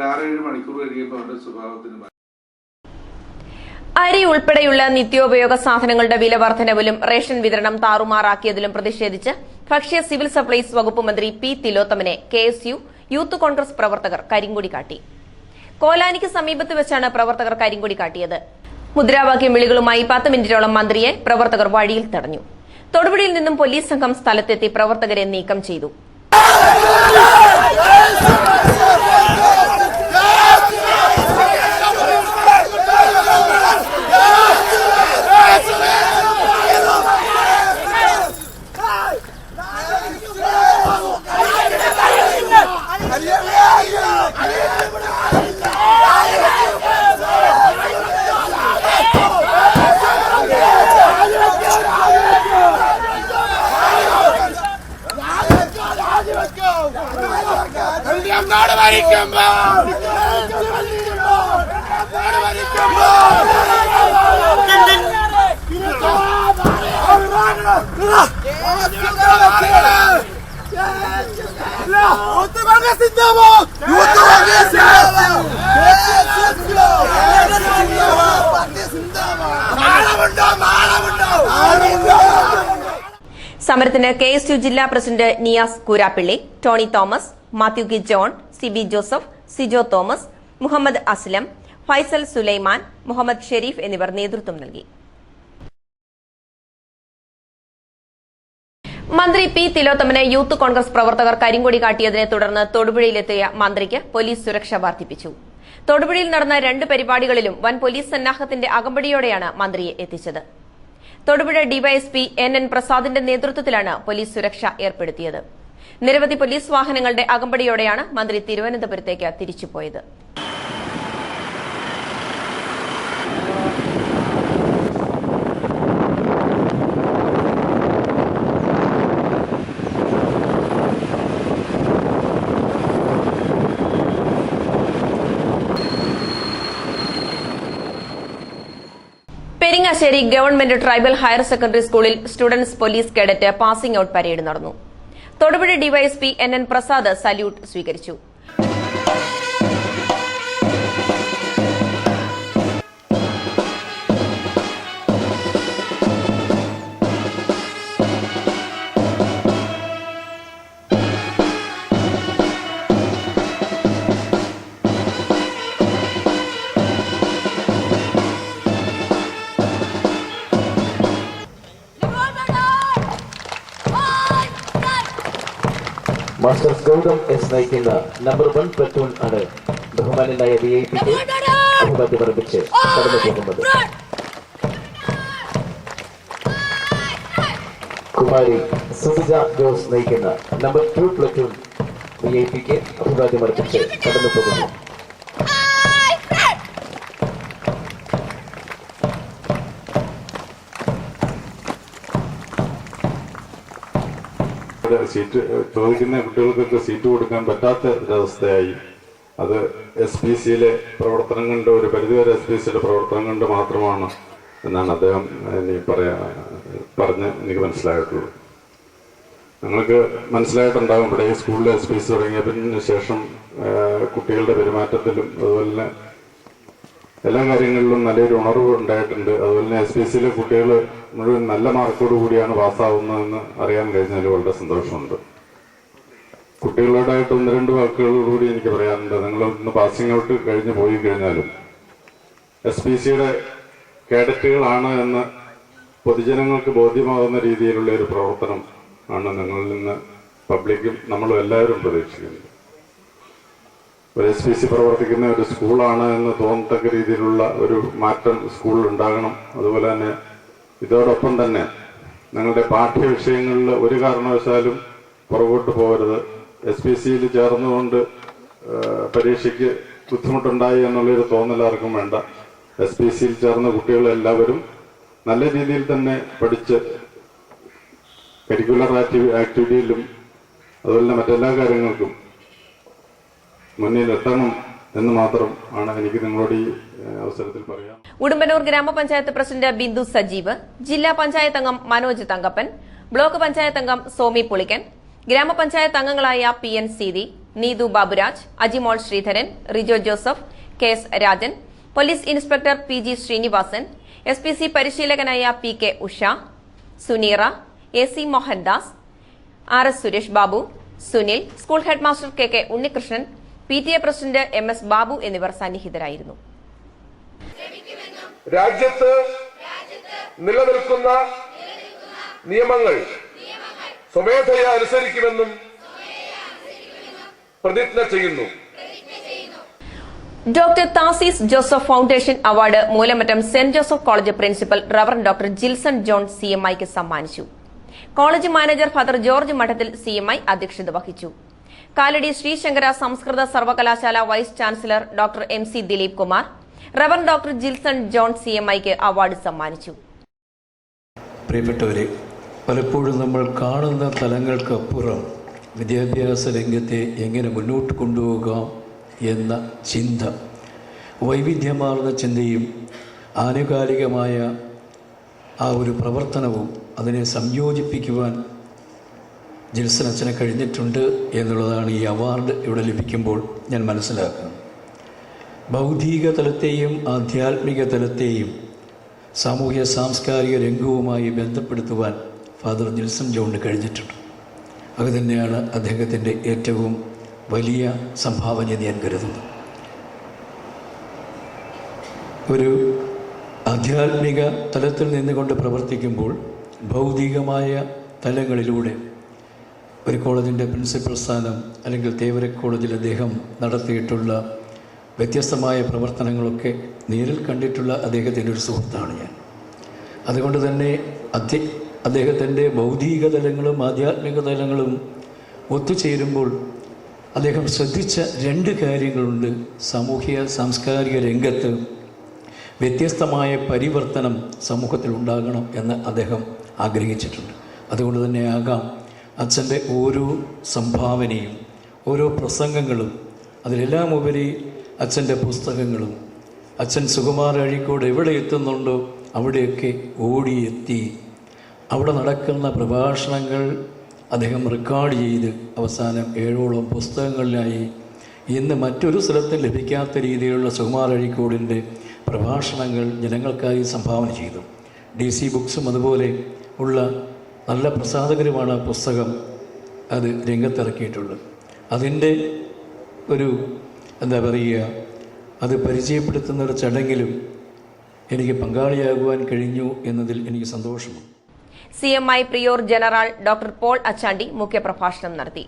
6-7 മണിക്കൂർ കഴിയുമ്പോൾ അവരുടെ സ്വഭാവത്തിന് അരി ഉൾപ്പെടെയുള്ള നിത്യോപയോഗ സാധനങ്ങളുടെ വില വർധനവിലും റേഷൻ വിതരണം താറുമാറാക്കിയതിലും പ്രതിഷേധിച്ച് ഭക്ഷ്യ സിവിൽ സപ്ലൈസ് വകുപ്പ് മന്ത്രി P തിലോത്തമനെ KSU യൂത്ത് കോൺഗ്രസ് പ്രവർത്തകർ കരിങ്കൊടി കാട്ടി. കോലാനിക്ക് സമീപത്ത് വെച്ചാണ് പ്രവർത്തകർ കരിങ്കൊടി കാട്ടിയത്. മുദ്രാവാക്യം വിളികളുമായി 10 മിനിറ്റോളം മന്ത്രിയെ പ്രവർത്തകർ വഴിയിൽ തടഞ്ഞു. തൊടുപുഴയിൽ നിന്നും പോലീസ് സംഘം സ്ഥലത്തെത്തി പ്രവർത്തകരെ നീക്കം ചെയ്തു. സമരത്തിന് KSU ജില്ലാ president Niyas Koorappilly, Tony Thomas, Mathew കി John, CB Joseph, Sijo Thomas, Muhammad Aslam, Faisal Sulaiman, Muhammad Shareef എന്നിവർ നേതൃത്വം നൽകി. മന്ത്രി P. തിലോത്തമന് യൂത്ത് കോൺഗ്രസ് പ്രവർത്തകർ കരിങ്കൊടി കാട്ടിയതിനെ തുടർന്ന് തൊടുപുഴയിലെത്തിയ മന്ത്രിക്ക് പോലീസ് സുരക്ഷ വർദ്ധിപ്പിച്ചു. തൊടുപുഴയിൽ നടന്ന 2 പരിപാടികളിലും വൻ പോലീസ് സന്നാഹത്തിന്റെ അകമ്പടിയോടെയാണ് മന്ത്രിയെ എത്തിച്ചത്. തൊടുപുഴ ഡിവൈഎസ്പി NN പ്രസാദിന്റെ നേതൃത്വത്തിലാണ് പോലീസ് സുരക്ഷ ഏർപ്പെടുത്തിയത്. നിരവധി പോലീസ് വാഹനങ്ങളുടെ അകമ്പടിയോടെയാണ് മന്ത്രി തിരുവനന്തപുരത്തേക്ക് തിരിച്ചുപോയത്. Peringassery government tribal higher secondary സ്കൂളിൽ students police cadet passing out parade നടന്നു. Thodupuzha DYSP NN Prasad salute സ്വീകരിച്ചു. മാസ്റ്റർ ഗൗതം എസ് നയിക്കുന്ന നമ്പർ 1 പ്ലറ്റൂൺ ആണ് ബഹുമാനായ വിഐപിക്ക് അഭിവാദ്യം അർപ്പിച്ച് കടന്നു പോകുന്നത്. കുമാരി സുബിജ ജോസ് നയിക്കുന്ന നമ്പർ 2 പ്ലറ്റൂൺ വിഐപിക്ക് അഭിവാദ്യം അർപ്പിച്ച് കടന്നു പോകുന്നു. സീറ്റ് ചോദിക്കുന്ന കുട്ടികൾക്കൊക്കെ സീറ്റ് കൊടുക്കാൻ പറ്റാത്ത ഒരവസ്ഥയായി. അത് SPCയിലെ പ്രവർത്തനം കൊണ്ട്, ഒരു പരിധിവരെ SPCയുടെ പ്രവർത്തനം കൊണ്ട് മാത്രമാണ് എന്നാണ് അദ്ദേഹം പറഞ്ഞ് എനിക്ക് മനസ്സിലായിട്ടുള്ളത്. നിങ്ങൾക്ക് മനസ്സിലായിട്ടുണ്ടാകും, ഇവിടെ ഈ സ്കൂളിൽ SPC തുടങ്ങിയതിന് ശേഷം കുട്ടികളുടെ പെരുമാറ്റത്തിലും അതുപോലെ തന്നെ എല്ലാ കാര്യങ്ങളിലും നല്ലൊരു ഉണർവ് ഉണ്ടായിട്ടുണ്ട്. അതുപോലെ തന്നെ SPCയിലെ കുട്ടികൾ മുഴുവൻ നല്ല മാർക്കോട് കൂടിയാണ് പാസ്സാവുന്നതെന്ന് അറിയാൻ കഴിഞ്ഞാൽ വളരെ സന്തോഷമുണ്ട്. കുട്ടികളോടായിട്ട് 1-2 വാക്കുകളോടുകൂടി എനിക്ക് പറയാനുണ്ട്. നിങ്ങൾ ഇന്ന് പാസിംഗ് ഔട്ട് കഴിഞ്ഞ് പോയി കഴിഞ്ഞാലും SPCയുടെ കേഡറ്റുകളാണ് എന്ന് പൊതുജനങ്ങൾക്ക് ബോധ്യമാകുന്ന രീതിയിലുള്ള ഒരു പ്രവർത്തനം ആണ് നിങ്ങളിൽ നിന്ന് പബ്ലിക്കും നമ്മളും എല്ലാവരും പ്രതീക്ഷിക്കുന്നത്. ഒരു SPC പ്രവർത്തിക്കുന്ന ഒരു സ്കൂളാണ് എന്ന് തോന്നത്തക്ക രീതിയിലുള്ള ഒരു മാറ്റം സ്കൂളിൽ ഉണ്ടാകണം. അതുപോലെ തന്നെ ഇതോടൊപ്പം തന്നെ നിങ്ങളുടെ പാഠ്യവിഷയങ്ങളിൽ ഒരു കാരണവശാലും പുറകോട്ട് പോകരുത്. SPCയിൽ ചേർന്നുകൊണ്ട് പരീക്ഷയ്ക്ക് ബുദ്ധിമുട്ടുണ്ടായി എന്നുള്ളൊരു തോന്നലാർക്കും വേണ്ട. SPCയിൽ ചേർന്ന കുട്ടികളെല്ലാവരും നല്ല രീതിയിൽ തന്നെ പഠിച്ച് കരിക്കുലർ ആക്ടിവിറ്റിയിലും അതുപോലെ തന്നെ മറ്റെല്ലാ കാര്യങ്ങൾക്കും മുന്നിലെത്തണം എന്ന് മാത്രം ആണ് എനിക്ക് നിങ്ങളോട് ഈ അവസരത്തിൽ പറയാം. ഉടുമ്പന്നൂർ ഗ്രാമപഞ്ചായത്ത് പ്രസിഡന്റ് ബിന്ദു സജീവ്, ജില്ലാ പഞ്ചായത്ത് അംഗം മനോജ് തങ്കപ്പൻ, ബ്ലോക്ക് പഞ്ചായത്ത് അംഗം സോമി പുളിക്കൻ, ഗ്രാമപഞ്ചായത്ത് അംഗങ്ങളായ PN Seethi, Neethu Baburaj, Ajimol Sreedharan, Rijo Joseph, KS Rajan, police inspector PG Srinivasan, SPC പരിശീലകനായ PK Usha, Suneera, AC Mohandas, RS Suresh Babu, Sunil, school head master KK Unnikrishnan, PTA president MS Babu എന്നിവർ സന്നിഹിതരായിരുന്നു. രാജ്യത്ത് നിലനിൽക്കുന്ന നിയമങ്ങൾ സ്വമേധയാ അനുസരിക്കുമെന്നും പ്രതിജ്ഞ ചെയ്യുന്നു. Doctor Thasees Joseph foundation award Moolamattom saint Joseph college principal reverend doctor Jilson John CMIക്ക് സമ്മാനിച്ചു. College manager father George Madathil CMI അധ്യക്ഷത വഹിച്ചു. കാലടി ശ്രീശങ്കര സംസ്കൃത സർവകലാശാല vice chancellor doctor MC Dileep Kumar reverend doctor Jilson John CMIക്ക് അവാർഡ് സമ്മാനിച്ചു. പ്രിയപ്പെട്ടവരെ, പലപ്പോഴും നമ്മൾ കാണുന്ന തലങ്ങൾക്കപ്പുറം വിദ്യാഭ്യാസ രംഗത്തെ എങ്ങനെ മുന്നോട്ട് കൊണ്ടുപോകാം എന്ന ചിന്ത, വൈവിധ്യമാർന്ന ചിന്തയും ആനുകാലികമായ ആ ഒരു പ്രവർത്തനവും അതിനെ സംയോജിപ്പിക്കുവാൻ ജിൽസൺ അച്ഛന് കഴിഞ്ഞിട്ടുണ്ട് എന്നുള്ളതാണ് ഈ അവാർഡ് ഇവിടെ ലഭിക്കുമ്പോൾ ഞാൻ മനസ്സിലാക്കുന്നത്. ബൗദ്ധിക തലത്തെയും ആധ്യാത്മിക തലത്തെയും സാമൂഹ്യ സാംസ്കാരിക രംഗവുമായി ബന്ധപ്പെടുത്തുവാൻ ഫാദർ ജിൽസൺ ജോണിന് കഴിഞ്ഞിട്ടുണ്ട്. അതുതന്നെയാണ് അദ്ദേഹത്തിൻ്റെ ഏറ്റവും വലിയ സംഭാവന എന്ന് ഞാൻ കരുതുന്നു. ഒരു ആധ്യാത്മിക തലത്തിൽ നിന്നുകൊണ്ട് പ്രവർത്തിക്കുമ്പോൾ ഭൗതികമായ തലങ്ങളിലൂടെ ഒരു കോളേജിൻ്റെ പ്രിൻസിപ്പൽ സ്ഥാനം അല്ലെങ്കിൽ തേവര കോളേജിൽ അദ്ദേഹം നടത്തിയിട്ടുള്ള വ്യത്യസ്തമായ പ്രവർത്തനങ്ങളൊക്കെ നേരിൽ കണ്ടിട്ടുള്ള അദ്ദേഹത്തിൻ്റെ ഒരു സുഹൃത്താണ് ഞാൻ. അതുകൊണ്ട് തന്നെ അദ്ദേഹത്തിൻ്റെ ഭൗതിക തലങ്ങളും ആധ്യാത്മിക തലങ്ങളും ഒത്തുചേരുമ്പോൾ അദ്ദേഹം ശ്രദ്ധിച്ച രണ്ട് കാര്യങ്ങളുണ്ട്. സാമൂഹ്യ സാംസ്കാരിക രംഗത്ത് വ്യത്യസ്തമായ പരിവർത്തനം സമൂഹത്തിൽ ഉണ്ടാകണം എന്ന് അദ്ദേഹം ആഗ്രഹിച്ചിട്ടുണ്ട്. അതുകൊണ്ട് തന്നെ ആകാം അച്ഛൻ്റെ ഓരോ സംഭാവനയും ഓരോ പ്രസംഗങ്ങളും അതിലെല്ലാം ഉപരി അച്ഛൻ്റെ പുസ്തകങ്ങളും അച്ഛൻ സുകുമാർ അഴീക്കോട് എവിടെ എത്തുന്നുണ്ടോ അവിടെയൊക്കെ ഓടിയെത്തി അവിടെ നടക്കുന്ന പ്രഭാഷണങ്ങൾ അദ്ദേഹം റെക്കോർഡ് ചെയ്ത് അവസാനം 7ഓളം പുസ്തകങ്ങളിലായി ഇന്ന് മറ്റൊരു സ്ഥലത്തും ലഭിക്കാത്ത രീതിയിലുള്ള സുകുമാർ അഴീക്കോടിൻ്റെ പ്രഭാഷണങ്ങൾ ജനങ്ങൾക്കായി സംഭാവന ചെയ്തു. DC ബുക്സും അതുപോലെ ഉള്ള നല്ല പ്രസാധകരുമാണ് പുസ്തകം അത് രംഗത്തിറക്കിയിട്ടുള്ളത്. അതിൻ്റെ ഒരു എന്താ പറയുക, അത് പരിചയപ്പെടുത്തുന്ന ഒരു ചടങ്ങിലും എനിക്ക് പങ്കാളിയാകുവാൻ കഴിഞ്ഞു എന്നതിൽ എനിക്ക് സന്തോഷമുണ്ട്. CMI prior general doctor Paul Achandi മുഖ്യപ്രഭാഷണം നടത്തി.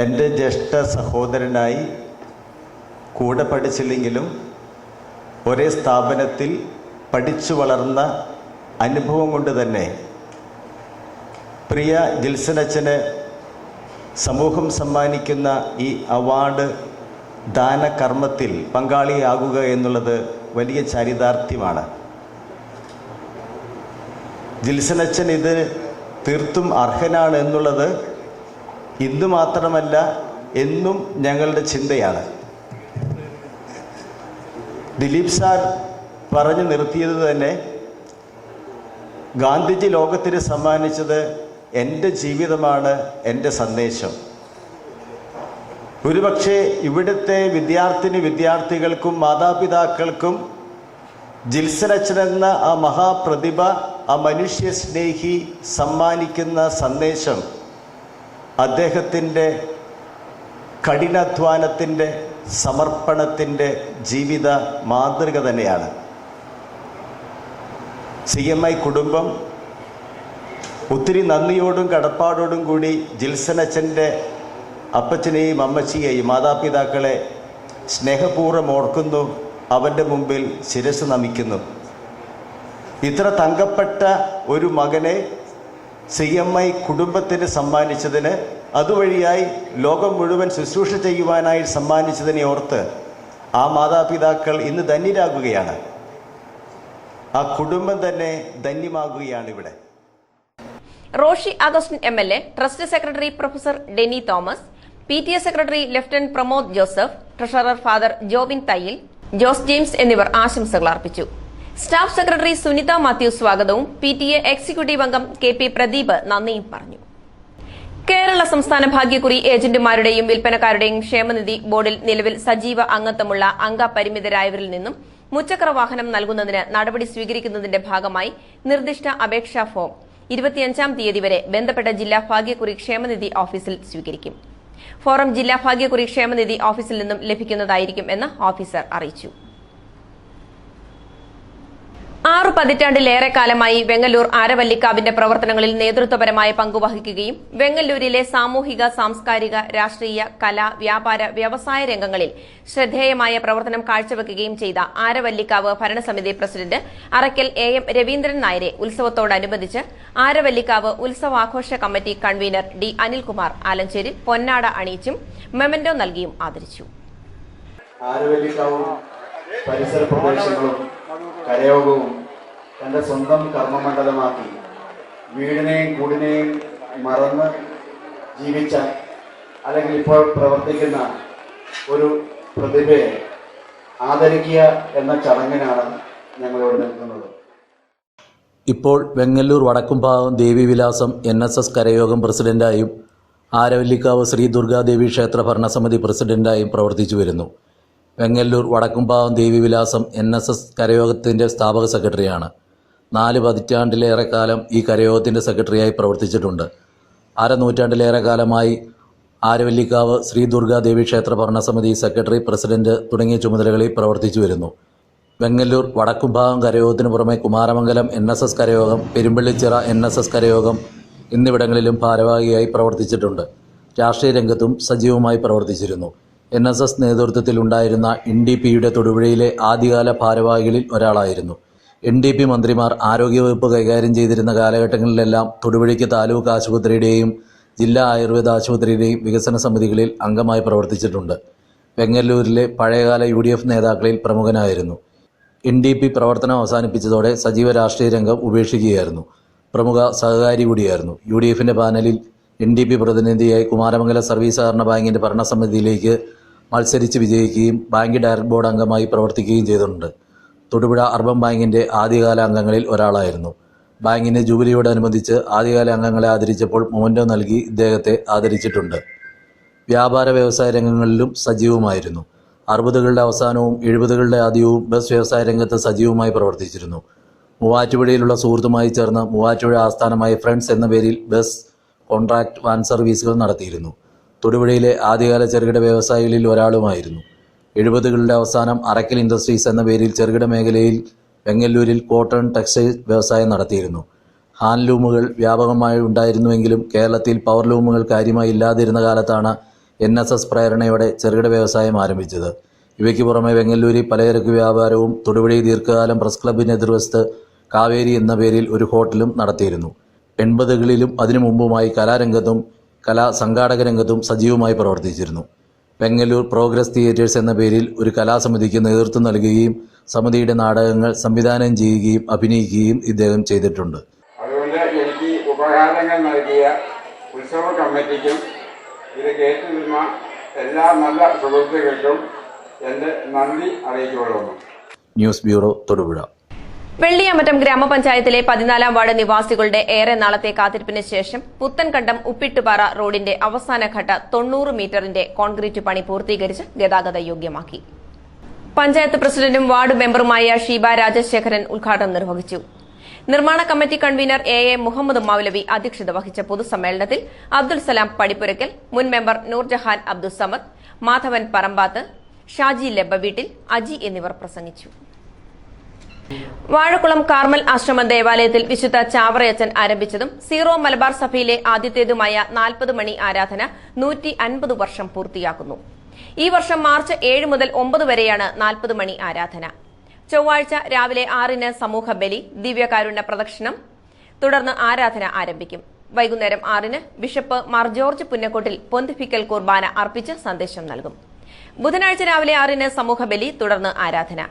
എൻ്റെ ജ്യേഷ്ഠ സഹോദരനായി കൂടെ പഠിച്ചില്ലെങ്കിലും ഒരേ സ്ഥാപനത്തിൽ പഠിച്ചു വളർന്ന അനുഭവം കൊണ്ട് തന്നെ പ്രിയ ജിൽസൺ അച്ഛന് സമൂഹം സമ്മാനിക്കുന്ന ഈ അവാർഡ് ദാനകർമ്മത്തിൽ പങ്കാളിയാകുക എന്നുള്ളത് വലിയ ചരിതാർത്ഥ്യമാണ്. ജിൽസൺ അച്ഛൻ ഇത് തീർത്തും അർഹനാണ് എന്നുള്ളത് ഇന്ന് മാത്രമല്ല എന്നും ഞങ്ങളുടെ ചിന്തയാണ്. ദിലീപ് സാർ പറഞ്ഞു നിർത്തിയത് തന്നെ ഗാന്ധിജി ലോകത്തിന് സമ്മാനിച്ചത് എൻ്റെ ജീവിതമാണ്, എൻ്റെ സന്ദേശം. ഒരുപക്ഷെ ഇവിടുത്തെ വിദ്യാർത്ഥികൾക്കും മാതാപിതാക്കൾക്കും ജിൽസൺ അച്ഛൻ എന്ന ആ മഹാപ്രതിഭ, ആ മനുഷ്യ സ്നേഹി സമ്മാനിക്കുന്ന സന്ദേശം അദ്ദേഹത്തിൻ്റെ കഠിനാധ്വാനത്തിൻ്റെ സമർപ്പണത്തിൻ്റെ ജീവിത മാതൃക തന്നെയാണ്. CMI കുടുംബം ഒത്തിരി നന്ദിയോടും കടപ്പാടോടും കൂടി ജിൽസൺ അച്ഛൻ്റെ അപ്പച്ചനെയും അമ്മച്ചിയെയും മാതാപിതാക്കളെ സ്നേഹപൂർവ്വം ഓർക്കുന്നു, അവൻ്റെ മുമ്പിൽ ശിരസ് നമിക്കുന്നു. ഇത്ര തങ്കപ്പെട്ട ഒരു മകനെ CMI കുടുംബത്തിന് സമ്മാനിച്ചതിന്, അതുവഴിയായി ലോകം മുഴുവൻ ശുശ്രൂഷ ചെയ്യുവാനായി സമ്മാനിച്ചതിനെ ഓർത്ത് ആ മാതാപിതാക്കൾ ഇന്ന് ധന്യരാകുകയാണ്. ആ കുടുംബം തന്നെ ധന്യമാകുകയാണ് ഇവിടെ. Roshy Augustine MLA, trust secretary professor Denny Thomas, PTA secretary lieutenant Pramod Joseph, treasurer father Jobin Thayyil, Jose James എന്നിവർ ആശംസകൾ അർപ്പിച്ചു. സ്റ്റാഫ് സെക്രട്ടറി സുനിത മാത്യു സ്വാഗതവും PTA എക്സിക്യൂട്ടീവ് അംഗം KP പ്രദീപ് നന്ദിയും പറഞ്ഞു. കേരള സംസ്ഥാന ഭാഗ്യക്കുറി ഏജന്റുമാരുടെയും വിൽപ്പനക്കാരുടെയും ക്ഷേമനിധി ബോർഡിൽ നിലവിൽ സജീവ അംഗത്വമുള്ള അംഗപരിമിതരായവരിൽ നിന്നും മുച്ചക്ര വാഹനം നൽകുന്നതിന് നടപടി സ്വീകരിക്കുന്നതിന്റെ ഭാഗമായി നിർദ്ദിഷ്ട അപേക്ഷാ ഫോം 25-ാം തീയതി വരെ ബന്ധപ്പെട്ട ജില്ലാ ഭാഗ്യക്കുറി ക്ഷേമനിധി ഓഫീസിൽ സ്വീകരിക്കും. ഫോറം ജില്ലാ ഭാഗ്യക്കുറി ക്ഷേമനിധി ഓഫീസിൽ നിന്നും ലഭിക്കുന്നതായിരിക്കും എന്ന് ഓഫീസർ അറിയിച്ചു. 6 പതിറ്റാണ്ടിലേറെ കാലമായി വെങ്ങല്ലൂർ ആരവല്ലിക്കാവിന്റെ പ്രവർത്തനങ്ങളിൽ നേതൃത്വപരമായ പങ്കുവഹിക്കുകയും വെങ്ങല്ലൂരിലെ സാമൂഹിക, സാംസ്കാരിക, രാഷ്ട്രീയ, കല, വ്യാപാര, വ്യവസായ രംഗങ്ങളിൽ ശ്രദ്ധേയമായ പ്രവർത്തനം കാഴ്ചവെക്കുകയും ചെയ്ത ആരവല്ലിക്കാവ് ഭരണസമിതി പ്രസിഡന്റ് അറയ്ക്കൽ AM രവീന്ദ്രൻ നായരെ ഉത്സവത്തോടനുബന്ധിച്ച് ആരവല്ലിക്കാവ് ഉത്സവാഘോഷ കമ്മിറ്റി കൺവീനർ D അനിൽകുമാർ ആലഞ്ചേരിൽ പൊന്നാട അണിയിച്ചും മെമന്റോ നൽകിയും ആദരിച്ചു. ആരവല്ലിക്കാവും പരിസര പ്രദേശങ്ങളും കരയോഗവും തൻ്റെ സ്വന്തം കർമ്മമണ്ഡലമാക്കി വീടിനെയും കൂടിനെയും മറന്ന് ജീവിച്ച അല്ലെങ്കിൽ ഇപ്പോൾ പ്രവർത്തിക്കുന്ന ഒരു പ്രതിഭയെ ആദരിക്കുക എന്ന ചടങ്ങിനാണ് ഞങ്ങളിവിടെ നിൽക്കുന്നത്. ഇപ്പോൾ വെങ്ങല്ലൂർ വടക്കുംഭാഗം ദേവീവിലാസം NSS കരയോഗം പ്രസിഡന്റായും ആരവല്ലിക്കാവ് ശ്രീ ദുർഗാദേവി ക്ഷേത്ര ഭരണസമിതി പ്രസിഡന്റായും പ്രവർത്തിച്ചു വരുന്നു. വെങ്ങല്ലൂർ വടക്കുംഭാഗം ദേവീവിലാസം NSS കരയോഗത്തിൻ്റെ സ്ഥാപക സെക്രട്ടറിയാണ്. 4 പതിറ്റാണ്ടിലേറെ കാലം ഈ കരയോഗത്തിൻ്റെ സെക്രട്ടറിയായി പ്രവർത്തിച്ചിട്ടുണ്ട്. അരനൂറ്റാണ്ടിലേറെ കാലമായി ആരവല്ലിക്കാവ് ശ്രീ ദുർഗാദേവി ക്ഷേത്ര ഭരണസമിതി സെക്രട്ടറി, പ്രസിഡന്റ് തുടങ്ങിയ ചുമതലകളിൽ പ്രവർത്തിച്ചു വരുന്നു. വെങ്ങല്ലൂർ വടക്കുംഭാഗം കരയോഗത്തിന് പുറമെ കുമാരമംഗലം NSS കരയോഗം, പെരുമ്പള്ളിച്ചിറ NSS കരയോഗം എന്നിവിടങ്ങളിലും ഭാരവാഹിയായി പ്രവർത്തിച്ചിട്ടുണ്ട്. രാഷ്ട്രീയ രംഗത്തും സജീവമായി പ്രവർത്തിച്ചിരുന്നു. NSS നേതൃത്വത്തിലുണ്ടായിരുന്ന NDPയുടെ തൊടുപുഴയിലെ ആദ്യകാല ഭാരവാഹികളിൽ ഒരാളായിരുന്നു. NDP മന്ത്രിമാർ ആരോഗ്യവകുപ്പ് കൈകാര്യം ചെയ്തിരുന്ന കാലഘട്ടങ്ങളിലെല്ലാം തൊടുപുഴയ്ക്ക് താലൂക്ക് ആശുപത്രിയുടെയും ജില്ലാ ആയുർവേദ ആശുപത്രിയുടെയും വികസന സമിതികളിൽ അംഗമായി പ്രവർത്തിച്ചിട്ടുണ്ട്. വെങ്ങല്ലൂരിലെ പഴയകാല UDF നേതാക്കളിൽ പ്രമുഖനായിരുന്നു. NDP പ്രവർത്തനം അവസാനിപ്പിച്ചതോടെ സജീവ രാഷ്ട്രീയ രംഗം ഉപേക്ഷിക്കുകയായിരുന്നു. പ്രമുഖ സഹകാരി കൂടിയായിരുന്നു. UDFന്റെ പാനലിൽ NDP പ്രതിനിധിയായി കുമാരമംഗലം സർവീസ് സഹകരണ ബാങ്കിന്റെ ഭരണസമിതിയിലേക്ക് മത്സരിച്ച് വിജയിക്കുകയും ബാങ്ക് ഡയറക്ടർ ബോർഡ് അംഗമായി പ്രവർത്തിക്കുകയും ചെയ്തിട്ടുണ്ട്. തൊടുപുഴ അർബൻ ബാങ്കിന്റെ ആദ്യകാല അംഗങ്ങളിൽ ഒരാളായിരുന്നു. ബാങ്കിന്റെ ജൂബിലിയോടനുബന്ധിച്ച് ആദ്യകാല അംഗങ്ങളെ ആദരിച്ചപ്പോൾ മൊമന്റോ നൽകി ഇദ്ദേഹത്തെ ആദരിച്ചിട്ടുണ്ട്. വ്യാപാര വ്യവസായ രംഗങ്ങളിലും സജീവമായിരുന്നു. 60കളുടെ അവസാനവും 70കളുടെ ആദ്യവും ബസ് വ്യവസായ രംഗത്ത് സജീവമായി പ്രവർത്തിച്ചിരുന്നു. മൂവാറ്റുപുഴയിലുള്ള സുഹൃത്തുമായി ചേർന്ന് മൂവാറ്റുപുഴ ആസ്ഥാനമായി ഫ്രണ്ട്സ് എന്ന പേരിൽ ബസ്, കോൺട്രാക്ട് വാൻ സർവീസുകൾ നടത്തിയിരുന്നു. തൊടുപുഴയിലെ ആദ്യകാല ചെറുകിട വ്യവസായികളിൽ ഒരാളുമായിരുന്നു. 70കളുടെ അവസാനം അറക്കൽ ഇൻഡസ്ട്രീസ് എന്ന പേരിൽ ചെറുകിട മേഖലയിൽ വെങ്ങല്ലൂരിൽ കോട്ടൺ ടെക്സ്റ്റൈൽ വ്യവസായം നടത്തിയിരുന്നു. ഹാൻഡ്ലൂമുകൾ വ്യാപകമായി ഉണ്ടായിരുന്നുവെങ്കിലും കേരളത്തിൽ പവർലൂമുകൾ കാര്യമായി ഇല്ലാതിരുന്ന കാലത്താണ് NSS പ്രേരണയോടെ ചെറുകിട വ്യവസായം ആരംഭിച്ചത്. ഇവയ്ക്ക് പുറമെ വെങ്ങല്ലൂരിൽ പലചരക്ക് വ്യാപാരവും തൊടുപുഴയിൽ ദീർഘകാലം പ്രസ് ക്ലബിന് എതിർവശത്ത് കാവേരി എന്ന പേരിൽ ഒരു ഹോട്ടലും നടത്തിയിരുന്നു. 80കളിലും അതിനു മുമ്പുമായി കലാരംഗത്തും കലാ സംഘാടക രംഗത്തും സജീവമായി പ്രവർത്തിച്ചിരുന്നു. വെങ്ങല്ലൂർ പ്രോഗ്രസ് തിയേറ്റേഴ്സ് എന്ന പേരിൽ ഒരു കലാസമിതിക്ക് നേതൃത്വം നൽകുകയും സമിതിയുടെ നാടകങ്ങൾ സംവിധാനം ചെയ്യുകയും അഭിനയിക്കുകയും ഇദ്ദേഹം ചെയ്തിട്ടുണ്ട്. അതുകൊണ്ട് എനിക്ക് ഉപഹാരങ്ങൾ നൽകിയ ഉത്സവ കമ്മിറ്റിക്കും ഇത് കേട്ടുനിന്ന എല്ലാ നല്ല സുഹൃത്തുക്കൾക്കും എന്റെ നന്ദി അറിയിച്ചുകൊള്ളുന്നു. News bureau, Thodupuzha. വെള്ളിയാമറ്റം ഗ്രാമപഞ്ചായത്തിലെ 14-ാം വാർഡ് നിവാസികളുടെ ഏറെ നാളത്തെ കാത്തിരിപ്പിന് ശേഷം പുത്തൻകണ്ടം ഉപ്പിട്ടുപാറ റോഡിന്റെ അവസാനഘട്ട 90 മീറ്ററിന്റെ കോൺക്രീറ്റ് പണി പൂർത്തീകരിച്ച് ഗതാഗത യോഗ്യമാക്കി. പഞ്ചായത്ത് പ്രസിഡന്റും വാർഡ് മെമ്പറുമായ ഷീബ രാജശേഖരൻ ഉദ്ഘാടനം നിർവഹിച്ചു. നിർമ്മാണ കമ്മിറ്റി കൺവീനർ AA മുഹമ്മദ് മൌലവി അധ്യക്ഷത വഹിച്ച പൊതുസമ്മേളനത്തിൽ അബ്ദുൽ സലാം പടിപ്പുരയ്ക്കൽ, മുൻ മെമ്പർ നൂർജഹാൻ അബ്ദുൽ സമദ്, മാധവൻ പറമ്പാത്ത്, ഷാജി ലെബവീട്ടിൽ, അജി എന്നിവർ പ്രസംഗിച്ചു. വാഴക്കുളം കാർമൽ ആശ്രമ ദേവാലയത്തിൽ വിശുദ്ധ ചാവറയച്ചൻ ആരംഭിച്ചതും സീറോ മലബാർ സഭയിലെ ആദ്യത്തേതുമായ 40 മണി ആരാധന 150 വർഷം പൂർത്തിയാക്കുന്നു. ഈ വർഷം മാർച്ച് 7 മുതൽ 9 വരെയാണ് 40 മണി ആരാധന. ചൊവ്വാഴ്ച രാവിലെ 6-ന് സമൂഹ ബലി, ദിവ്യകാരുണ്യ പ്രദക്ഷിണം, തുടർന്ന് ആരാധന ആരംഭിക്കും. വൈകുന്നേരം 6-ന് bishop Mar George Punnakottil pontifical കുർബാന അർപ്പിച്ച് സന്ദേശം നൽകും. ബുധനാഴ്ച രാവിലെ 6-ന് സമൂഹ ബലി, തുടർന്ന് ആരാധന.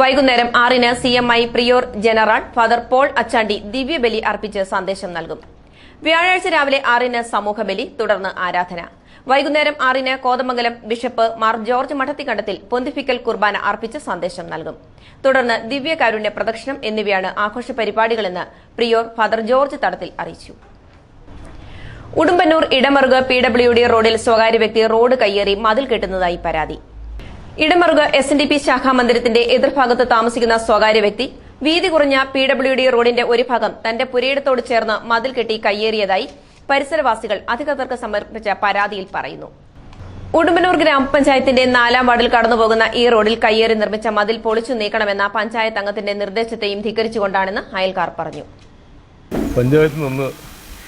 വൈകുന്നേരം 6-ന് CMI prior general father Paul Achandy ദിവ്യബലി അർപ്പിച്ച് സന്ദേശം നൽകും. വ്യാഴാഴ്ച രാവിലെ 6-ന് സമൂഹ ബലി, തുടർന്ന് ആരാധന. വൈകുന്നേരം 6-ന് Kothamangalam bishop Mar George Madathikandathil pontifical കുർബാന അർപ്പിച്ച് സന്ദേശം നൽകും. തുടർന്ന് ദിവ്യകാരുണ്യ പ്രദക്ഷിണം എന്നിവയാണ് ആഘോഷ പരിപാടികളെന്ന് പ്രിയോർ ഫാദർ ജോർജ് തടത്തിൽ അറിയിച്ചു. ഉടുമ്പന്നൂർ ഇടമറുക് PWD റോഡിൽ സ്വകാര്യ വ്യക്തി റോഡ് കയ്യേറി മതിൽ കെട്ടുന്നതായി പരാതി. ഇടമറുക് SNDP ശാഖാ മന്ദിരത്തിന്റെ എതിർഭാഗത്ത് താമസിക്കുന്ന സ്വകാര്യ വ്യക്തി വീതി കുറഞ്ഞ PWD റോഡിന്റെ ഒരു ഭാഗം തന്റെ പുരയിടത്തോട് ചേർന്ന് മതിൽ കെട്ടി കയ്യേറിയതായി പരിസരവാസികൾ അധികൃതർക്ക് സമർപ്പിച്ച പരാതിയിൽ പറയുന്നു. ഉടുമ്പന്നൂർ ഗ്രാമപഞ്ചായത്തിന്റെ 4-ാം വാർഡിൽ കടന്നുപോകുന്ന ഈ റോഡിൽ കയ്യേറി നിർമ്മിച്ച മതിൽ പൊളിച്ചു നീക്കണമെന്ന പഞ്ചായത്ത് അംഗത്തിന്റെ നിർദ്ദേശത്തെയും ധിക്കരിച്ചുകൊണ്ടാണെന്ന് അയൽക്കാർ പറഞ്ഞു. പഞ്ചായത്തിൽ നിന്ന്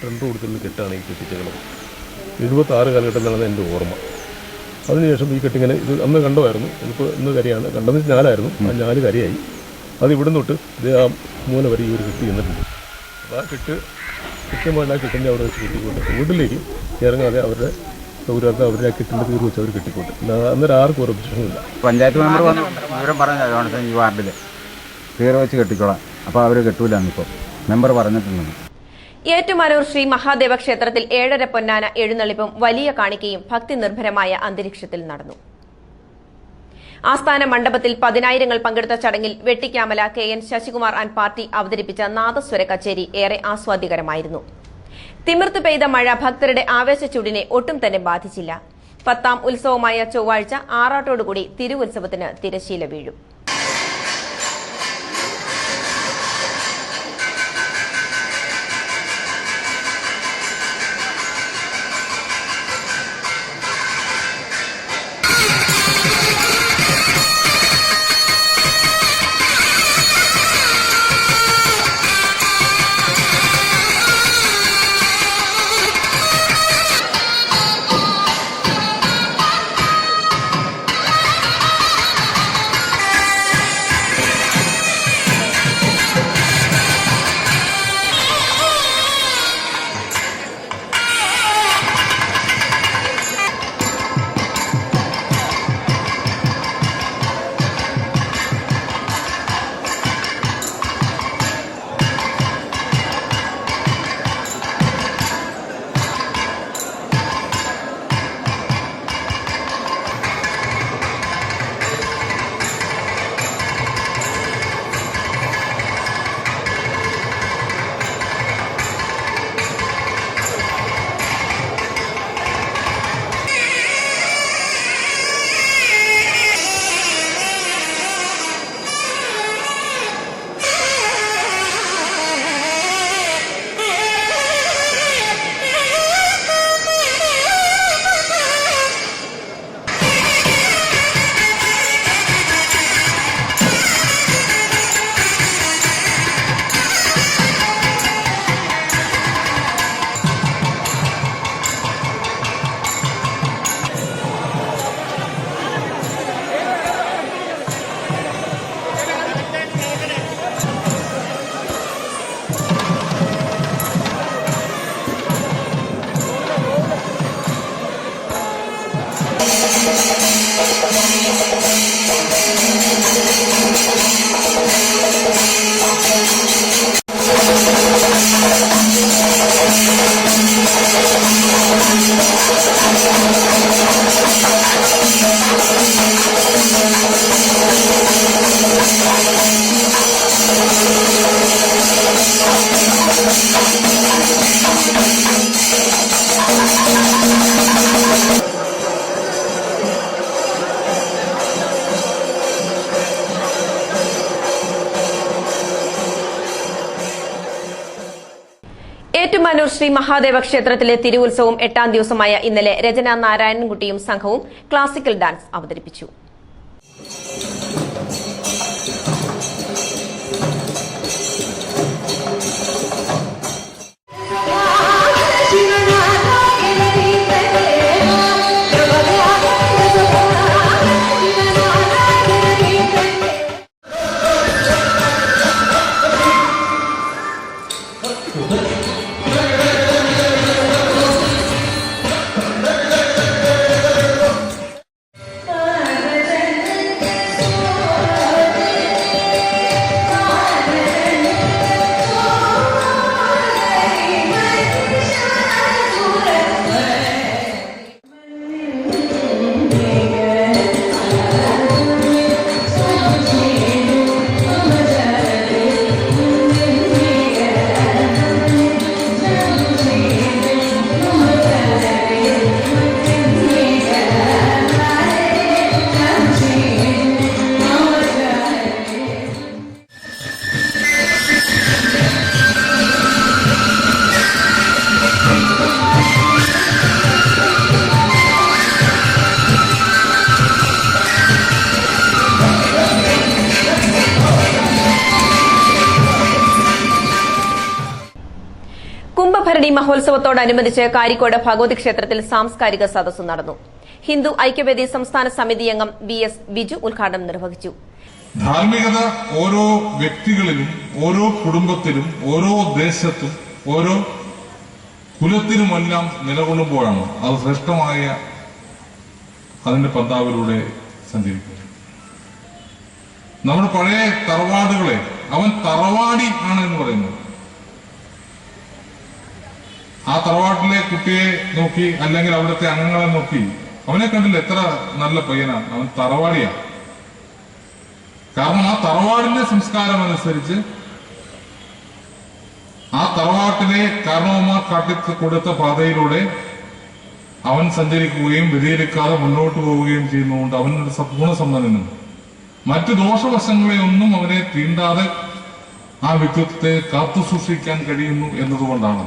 ടെൻഡർ കൊടുത്തുള്ള കെട്ടാണ് ഈ കെട്ടിച്ചേക്കണം. 76 കാലഘട്ടത്തിലാണ് എൻ്റെ ഓർമ്മ. അതിനുശേഷം ഈ കെട്ടിങ്ങനെ ഇത് അന്ന് കണ്ടമായിരുന്നു. ഇപ്പോൾ ഇന്ന് കരിയാണ് കണ്ടെന്ന് ഞാനായിരുന്നു. ആ 4 കരിയായി. അത് ഇവിടുന്ന് തൊട്ട് ഇതേ ആ മൂല വരെ ഈ ഒരു കെട്ടി ചെന്നിട്ടുണ്ട്. അപ്പോൾ ആ കെട്ട് കൃത്യമായിട്ട് ആ കെട്ടിൻ്റെ അവിടെ വെച്ച് കെട്ടിക്കൊണ്ട് വീട്ടിലേക്ക് ഇറങ്ങാതെ അവരുടെ സൗകര്യത്തെ അവരുടെ ആ കെട്ടിൻ്റെ തീർ വെച്ച് അവർ കെട്ടിക്കൊണ്ട് അന്നേരം ആർക്കും ഒരു ഒബ്ജക്ഷനില്ല. പഞ്ചായത്ത് മെമ്പർ വന്ന് വിവരം പറഞ്ഞതാണ് ഈ വാർഡിൽ തീർ വെച്ച് കെട്ടിക്കോളാം. അപ്പോൾ അവർ കെട്ടൂലെന്നിപ്പോൾ മെമ്പർ പറഞ്ഞിട്ടുണ്ടെന്ന്. ഏറ്റുമാനൂർ ശ്രീ മഹാദേവ ക്ഷേത്രത്തിൽ 7.5 പൊന്നാന എഴുന്നള്ളിപ്പും വലിയ കാണിക്കയും ഭക്തി നിർഭരമായ അന്തരീക്ഷത്തിൽ നടന്നു. ആസ്ഥാന മണ്ഡപത്തിൽ 10,000 പങ്കെടുത്ത ചടങ്ങിൽ വെട്ടിക്കാമല KN ശശികുമാർ ആൻഡ് പാർട്ടി അവതരിപ്പിച്ച നാദസ്വര കച്ചേരി ഏറെ ആസ്വാദികരമായിരുന്നു. തിമിർത്തു പെയ്ത മഴ ഭക്തരുടെ ആവേശച്ചൂടിനെ ഒട്ടും തന്നെ ബാധിച്ചില്ല. 10ാം ഉത്സവമായ ചൊവ്വാഴ്ച ആറാട്ടോടുകൂടി തിരുവുത്സവത്തിന് തിരശ്ശീല വീഴും. ഏറ്റുമാനൂർ ശ്രീ മഹാദേവ ക്ഷേത്രത്തിലെ തിരുവുത്സവം 8ാം ദിവസമായ ഇന്നലെ രചന നാരായണൻകുട്ടിയും സംഘവും ക്ലാസിക്കൽ ഡാൻസ് അവതരിപ്പിച്ചു. കുംഭഭരണി മഹോത്സവത്തോടനുബന്ധിച്ച് കാരിക്കോട് ഭഗവതി ക്ഷേത്രത്തിൽ സാംസ്കാരിക സദസ്സ് നടന്നു. ഹിന്ദു ഐക്യവേദി സംസ്ഥാന സമിതി അംഗം VS ബിജു ഉദ്ഘാടനം നിർവഹിച്ചു. ധാർമ്മികത ഓരോ വ്യക്തികളിലും, ഓരോ കുടുംബത്തിലും, ഓരോ ദേശത്തും, ഓരോ കുലത്തിനുമെല്ലാം നിലകൊള്ളുമ്പോഴാണ് അത് ശ്രേഷ്ഠമായ അതിന്റെ പന്താവിലൂടെ സഞ്ചരിക്കുന്നത്. നമ്മുടെ പഴയ തറവാടുകളെ അവൻ തറവാടി ആണ് എന്ന് പറയുന്നത്. ആ തറവാട്ടിലെ കുട്ടിയെ നോക്കി അല്ലെങ്കിൽ അവിടുത്തെ അംഗങ്ങളെ നോക്കി അവനെ കണ്ടില്ല എത്ര നല്ല പയ്യനാണ്, അവൻ തറവാടിയാണ്. കാരണം ആ തറവാടിന്റെ സംസ്കാരം അനുസരിച്ച് ആ തറവാട്ടിലെ കാരണവന്മാർ കാട്ടിക്കൊടുത്ത പാതയിലൂടെ അവൻ സഞ്ചരിക്കുകയും വ്യതിചലിക്കാതെ മുന്നോട്ട് പോവുകയും ചെയ്യുന്നതുകൊണ്ട് അവനൊരു ഗുണസമ്പന്നനും മറ്റു ദോഷവശങ്ങളെ ഒന്നും അവനെ തീണ്ടാതെ ആ വ്യക്തിത്വത്തെ കാത്തു സൂക്ഷിക്കാൻ കഴിയുന്നു എന്നതുകൊണ്ടാണ്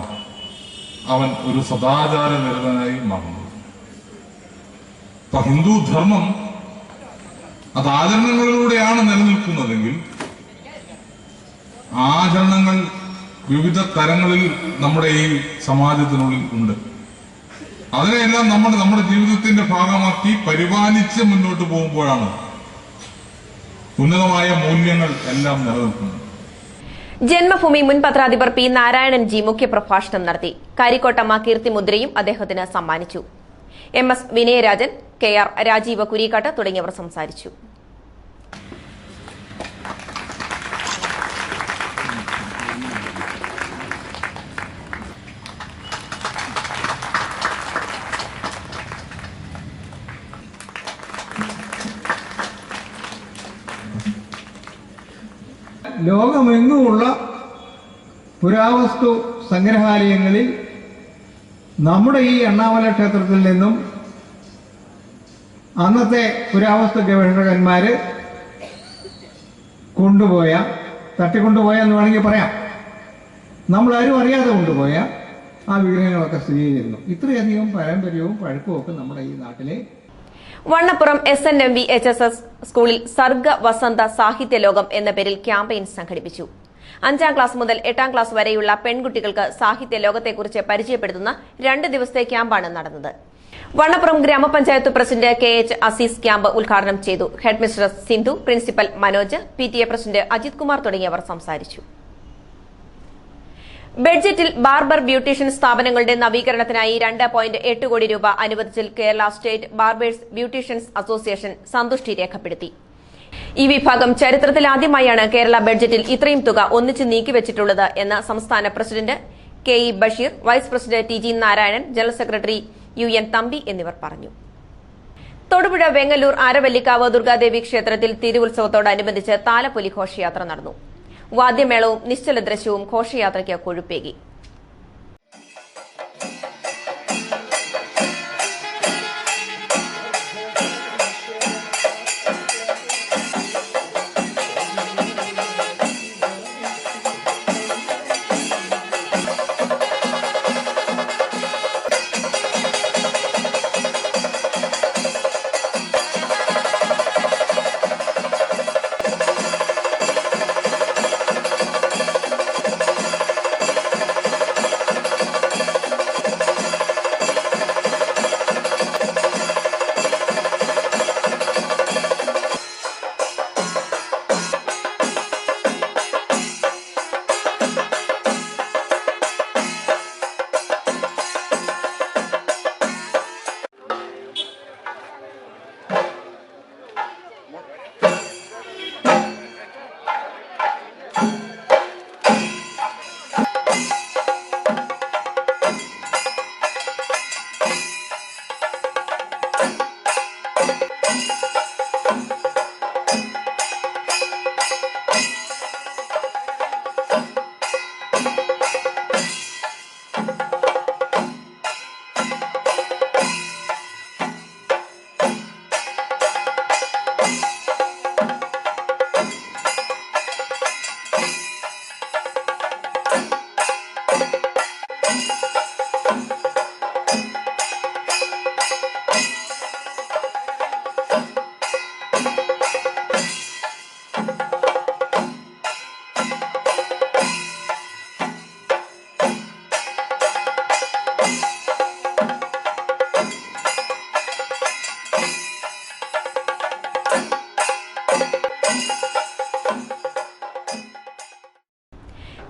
അവൻ ഒരു സദാചാര നിരതനായി മാറുന്നത്. അപ്പൊ ഹിന്ദു ധർമ്മം അത് ആചരണങ്ങളിലൂടെയാണ് നിലനിൽക്കുന്നതെങ്കിൽ ആചരണങ്ങൾ വിവിധ തരങ്ങളിൽ നമ്മുടെ ഈ സമാജത്തിനുള്ളിൽ ഉണ്ട്. അതിനെല്ലാം നമ്മുടെ ജീവിതത്തിന്റെ ഭാഗമാക്കി പരിപാലിച്ച് മുന്നോട്ട് പോകുമ്പോഴാണ് ഉന്നതമായ മൂല്യങ്ങൾ എല്ലാം നിലനിൽക്കുന്നത്. ജന്മഭൂമി മുൻ പത്രാധിപർ പി നാരായണൻ ജി മുഖ്യപ്രഭാഷണം നടത്തി. കരിക്കോട്ടമ്മ കീർത്തിമുദ്രയും അദ്ദേഹത്തിന് സമ്മാനിച്ചു. MS വിനയരാജൻ, KR രാജീവ് കുരിക്കാട്ട് തുടങ്ങിയവർ സംസാരിച്ചു. ലോകമെങ്ങുമുള്ള പുരാവസ്തു സംഗ്രഹാലയങ്ങളിൽ നമ്മുടെ ഈ അണ്ണാമല ക്ഷേത്രത്തിൽ നിന്നും അന്നത്തെ പുരാവസ്തു ഗവേഷകന്മാർ തട്ടിക്കൊണ്ടുപോയ എന്ന് വേണമെങ്കിൽ പറയാം, നമ്മളാരും അറിയാതെ കൊണ്ടുപോയ ആ വിഗ്രഹങ്ങളൊക്കെ സ്ഥിതി ചെയ്തിരുന്നു. ഇത്രയധികം പാരമ്പര്യവും പഴക്കവും ഒക്കെ നമ്മുടെ ഈ നാട്ടിലെ വണ്ണപ്പുറം SNMV HSS സ്കൂളിൽ സർഗ വസന്ത സാഹിത്യ ലോകം എന്ന പേരിൽ ക്യാമ്പയിൻ സംഘടിപ്പിച്ചു. 5ാം ക്ലാസ് മുതൽ 8ാം ക്ലാസ് വരെയുള്ള പെൺകുട്ടികൾക്ക് സാഹിത്യ ലോകത്തെക്കുറിച്ച് പരിചയപ്പെടുത്തുന്ന 2 ദിവസത്തെ ക്യാമ്പാണ് നടന്നത്. വണ്ണപ്പുറം ഗ്രാമപഞ്ചായത്ത് പ്രസിഡന്റ് KH അസീസ് ക്യാമ്പ് ഉദ്ഘാടനം ചെയ്തു. Head mistress Sindhu, principal Manoj, PTA president Ajith Kumar തുടങ്ങിയവർ സംസാരിച്ചു. ബഡ്ജറ്റിൽ ബാർബർ ബ്യൂട്ടീഷ്യൻ സ്ഥാപനങ്ങളുടെ നവീകരണത്തിനായി 2.8 കോടി രൂപ അനുവദിച്ചതിൽ Kerala state barbers beauticians association സന്തുഷ്ടി രേഖപ്പെടുത്തി. ഈ വിഭാഗം ചരിത്രത്തിൽ ആദ്യമായാണ് കേരള ബഡ്ജറ്റിൽ ഇത്രയും തുക ഒന്നിച്ച് നീക്കിവച്ചിട്ടുള്ളത് എന്ന് സംസ്ഥാന president KE Basheer, vice president TG Narayanan, general secretary UN Thampi എന്നിവർ പറഞ്ഞു. തൊടുപുഴ വെങ്ങല്ലൂർ ആരവല്ലിക്കാവ് ദുർഗാദേവി ക്ഷേത്രത്തിൽ തിരുവുത്സവത്തോടനുബന്ധിച്ച് താലപ്പൊലി ഘോഷയാത്ര നടന്നു. വാദ്യമേളവും നിശ്ചല ദൃശ്യവും ഘോഷയാത്രയ്ക്ക് കൊഴുപ്പേകി.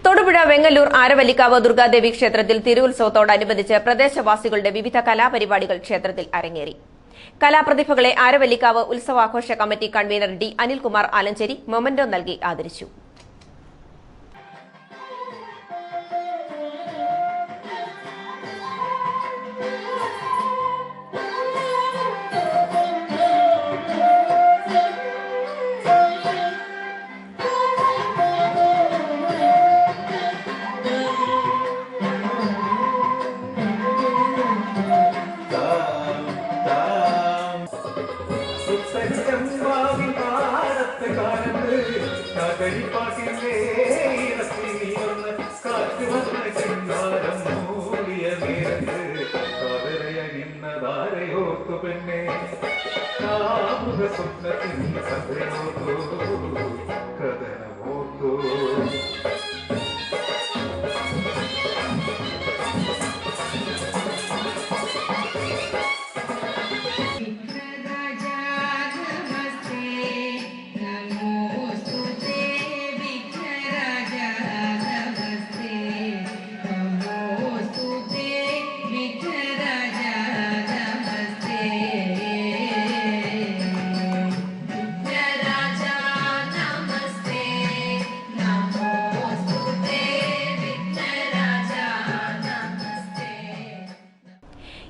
തൊടുപുഴ വെങ്ങല്ലൂർ ആരവല്ലിക്കാവ് ദുർഗാദേവി ക്ഷേത്രത്തിൽ തിരുവുത്സവത്തോടനുബന്ധിച്ച് പ്രദേശവാസികളുടെ വിവിധ കലാപരിപാടികൾ ക്ഷേത്രത്തിൽ അരങ്ങേറി. കലാപ്രതിഭകളെ ആരവല്ലിക്കാവ് ഉത്സവാഘോഷ committee convener D Anilkumar Alanchery memento നൽകി ആദരിച്ചു.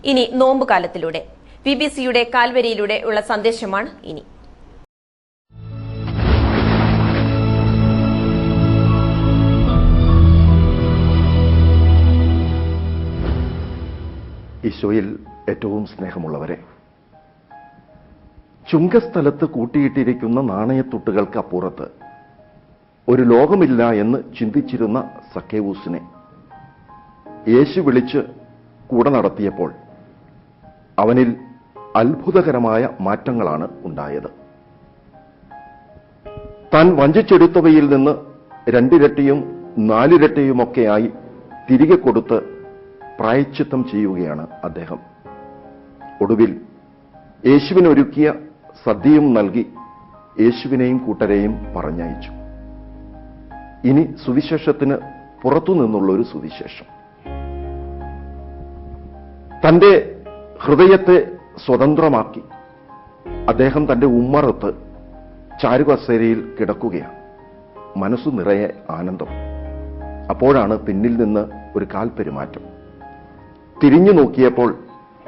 ഇനി നോമ്പുകാലത്തിലൂടെ BBC-യുടെ കാൽവരിയിലൂടെ ഉള്ള സന്ദേശമാണ് ഇനി. ഈശോയിൽ ഏറ്റവും സ്നേഹമുള്ളവരെ, ചുങ്കസ്ഥലത്ത് കൂട്ടിയിട്ടിരിക്കുന്ന നാണയത്തുട്ടുകൾക്ക് അപ്പുറത്ത് ഒരു ലോകമില്ല എന്ന് ചിന്തിച്ചിരുന്ന സക്കേവൂസിനെ യേശു വിളിച്ച് കൂടെ നടത്തിയപ്പോൾ അവനിൽ അത്ഭുതകരമായ മാറ്റങ്ങളാണ് ഉണ്ടായത്. താൻ വഞ്ചിച്ചെടുത്തവയിൽ നിന്ന് 2 ഇരട്ടിയും 4 ഇരട്ടിയുമൊക്കെയായി തിരികെ കൊടുത്ത് പ്രായശ്ചിത്തം ചെയ്യുകയാണ് അദ്ദേഹം. ഒടുവിൽ യേശുവിനൊരുക്കിയ സദ്യയും നൽകി യേശുവിനെയും കൂട്ടരെയും പറഞ്ഞയച്ചു. ഇനി സുവിശേഷത്തിന് പുറത്തുനിന്നുള്ളൊരു സുവിശേഷം. തന്റെ ഹൃദയത്തെ സ്വതന്ത്രമാക്കി അദ്ദേഹം തന്റെ ഉമ്മറത്ത് ചാരുകസേരയിൽ കിടക്കുകയാണ്. മനസ്സു നിറയെ ആനന്ദം. അപ്പോഴാണ് പിന്നിൽ നിന്ന് ഒരു കാൽപെരുമാറ്റം. തിരിഞ്ഞു നോക്കിയപ്പോൾ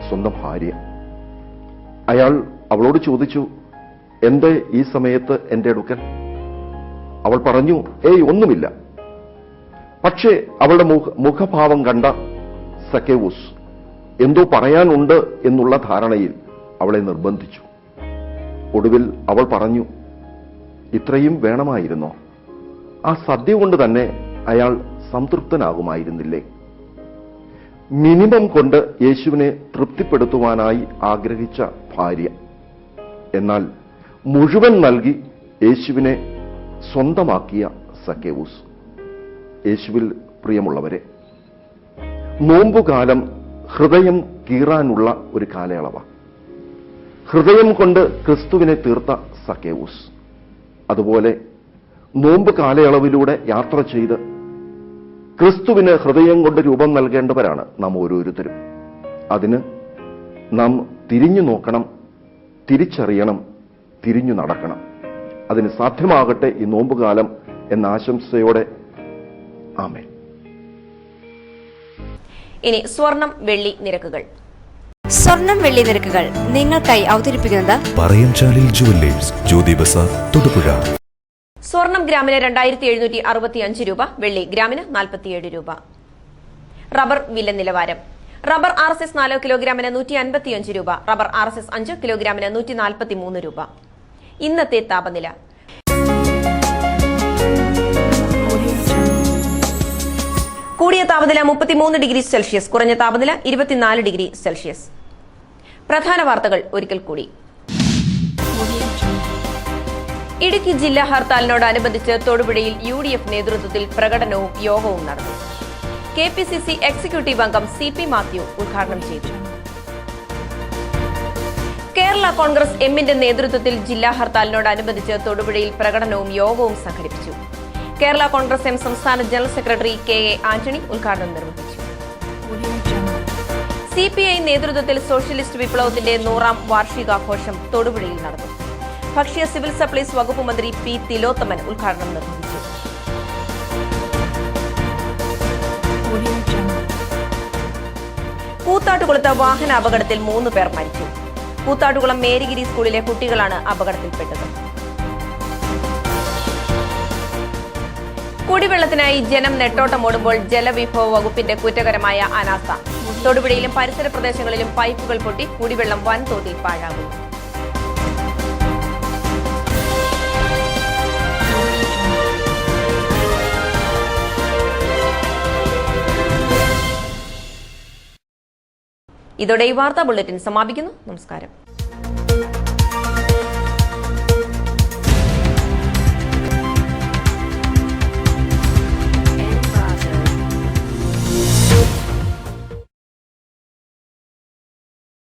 സ്വന്തം ഭാര്യ. അയാൾ അവളോട് ചോദിച്ചു, എന്തേ ഈ സമയത്ത് എന്റെ അടുക്കൽ? അവൾ പറഞ്ഞു, ഏയ് ഒന്നുമില്ല. പക്ഷേ അവളുടെ മുഖഭാവം കണ്ട സക്കേവൂസ് എന്തോ പറയാനുണ്ട് എന്നുള്ള ധാരണയിൽ അവളെ നിർബന്ധിച്ചു. ഒടുവിൽ അവൾ പറഞ്ഞു, ഇത്രയും വേണമായിരുന്നോ? ആ സദ്യ കൊണ്ട് തന്നെ അയാൾ സംതൃപ്തനാകുമായിരുന്നില്ലേ? മിനിമം കൊണ്ട് യേശുവിനെ തൃപ്തിപ്പെടുത്തുവാനായി ആഗ്രഹിച്ച ഭാര്യ, എന്നാൽ മുഴുവൻ നൽകി യേശുവിനെ സ്വന്തമാക്കിയ സക്കേവൂസ്. യേശുവിൽ പ്രിയമുള്ളവരെ, നോമ്പുകാലം ഹൃദയം കീറാനുള്ള ഒരു കാലയളവാണ്. ഹൃദയം കൊണ്ട് ക്രിസ്തുവിനെ തീർത്ത സക്കേവൂസ്. അതുപോലെ നോമ്പ് കാലയളവിലൂടെ യാത്ര ചെയ്ത് ക്രിസ്തുവിന് ഹൃദയം കൊണ്ട് രൂപം നൽകേണ്ടവരാണ് നാം ഓരോരുത്തരും. അതിന് നാം തിരിഞ്ഞു നോക്കണം, തിരിച്ചറിയണം, തിരിഞ്ഞു നടക്കണം. അതിന് സാധ്യമാകട്ടെ ഈ നോമ്പുകാലം എന്ന ആശംസയോടെ ആമേൻ. ഇനി സ്വർണം വെള്ളി നിരക്കുകൾ. സ്വർണം വെള്ളി നിരക്കുകൾ നിങ്ങൾക്കായി അവതരിപ്പിക്കുന്നത് പറയംചാലിൽ ജുവല്ലേഴ്സ്, ജ്യോതി ബസാർ, തൊടുപുഴ. സ്വർണം ഗ്രാമിന് 2765 രൂപ, വെള്ളി ഗ്രാമിന് 47 രൂപ. റബ്ബർ വില നിലവാരം. റബ്ബർ RSS 4 കിലോഗ്രാമിന് 155 രൂപ, റബ്ബർ RSS 5 കിലോഗ്രാമിന് 143 രൂപ. ഇന്നത്തെ താപനില. കൂടിയ താപനില 33 ഡിഗ്രി സെൽഷ്യസ്, കുറഞ്ഞ താപനില 24 ഡിഗ്രി സെൽഷ്യസ്. പ്രധാന വാർത്തകൾ ഒരിക്കൽ കൂടി. ഇടുക്കി ജില്ലാ ഹർത്താലിനോടനുബന്ധിച്ച് തൊടുപുഴയിൽ UDF നേതൃത്വത്തിൽ പ്രകടനവും യോഗവും നടന്നു. KPCC എക്സിക്യൂട്ടീവ് അംഗം CP മാത്യു ഉദ്ഘാടനം ചെയ്തു. കേരള കോൺഗ്രസ് എമ്മിന്റെ നേതൃത്വത്തിൽ ജില്ലാ ഹർത്താലിനോടനുബന്ധിച്ച് തൊടുപുഴയിൽ പ്രകടനവും യോഗവും സംഘടിപ്പിച്ചു. കേരള കോൺഗ്രസ് എം സംസ്ഥാന ജനറൽ സെക്രട്ടറി KA ആന്റണി ഉദ്ഘാടനം നിർവഹിച്ചു. CPI നേതൃത്വത്തിൽ സോഷ്യലിസ്റ്റ് വിപ്ലവത്തിന്റെ 100ാം വാർഷികാഘോഷം തൊടുപുഴയിൽ നടന്നു. ഭക്ഷ്യ സിവിൽ സപ്ലൈസ് വകുപ്പ് മന്ത്രി P. തിലോത്തമൻ ഉദ്ഘാടനം നിർവഹിച്ചു. കൂത്താട്ടുകുളത്ത് വാഹന അപകടത്തിൽ 3 പേർ മരിച്ചു. കൂത്താട്ടുകുളം മേരിഗിരി സ്കൂളിലെ കുട്ടികളാണ് അപകടത്തിൽപ്പെട്ടത്. കുടിവെള്ളത്തിനായി ജനം നെട്ടോട്ടമോടുമ്പോൾ ജലവിഭവ വകുപ്പിന്റെ കുറ്റകരമായ അനാസ്ഥ. തൊടുപുഴയിലും പരിസര പ്രദേശങ്ങളിലും പൈപ്പുകൾ പൊട്ടി കുടിവെള്ളം വൻതോതിൽ പാഴാകുന്നു. ഇതോടെ ഈ വാർത്താ ബുള്ളറ്റിൻ സമാപിക്കുന്നു. നമസ്കാരം.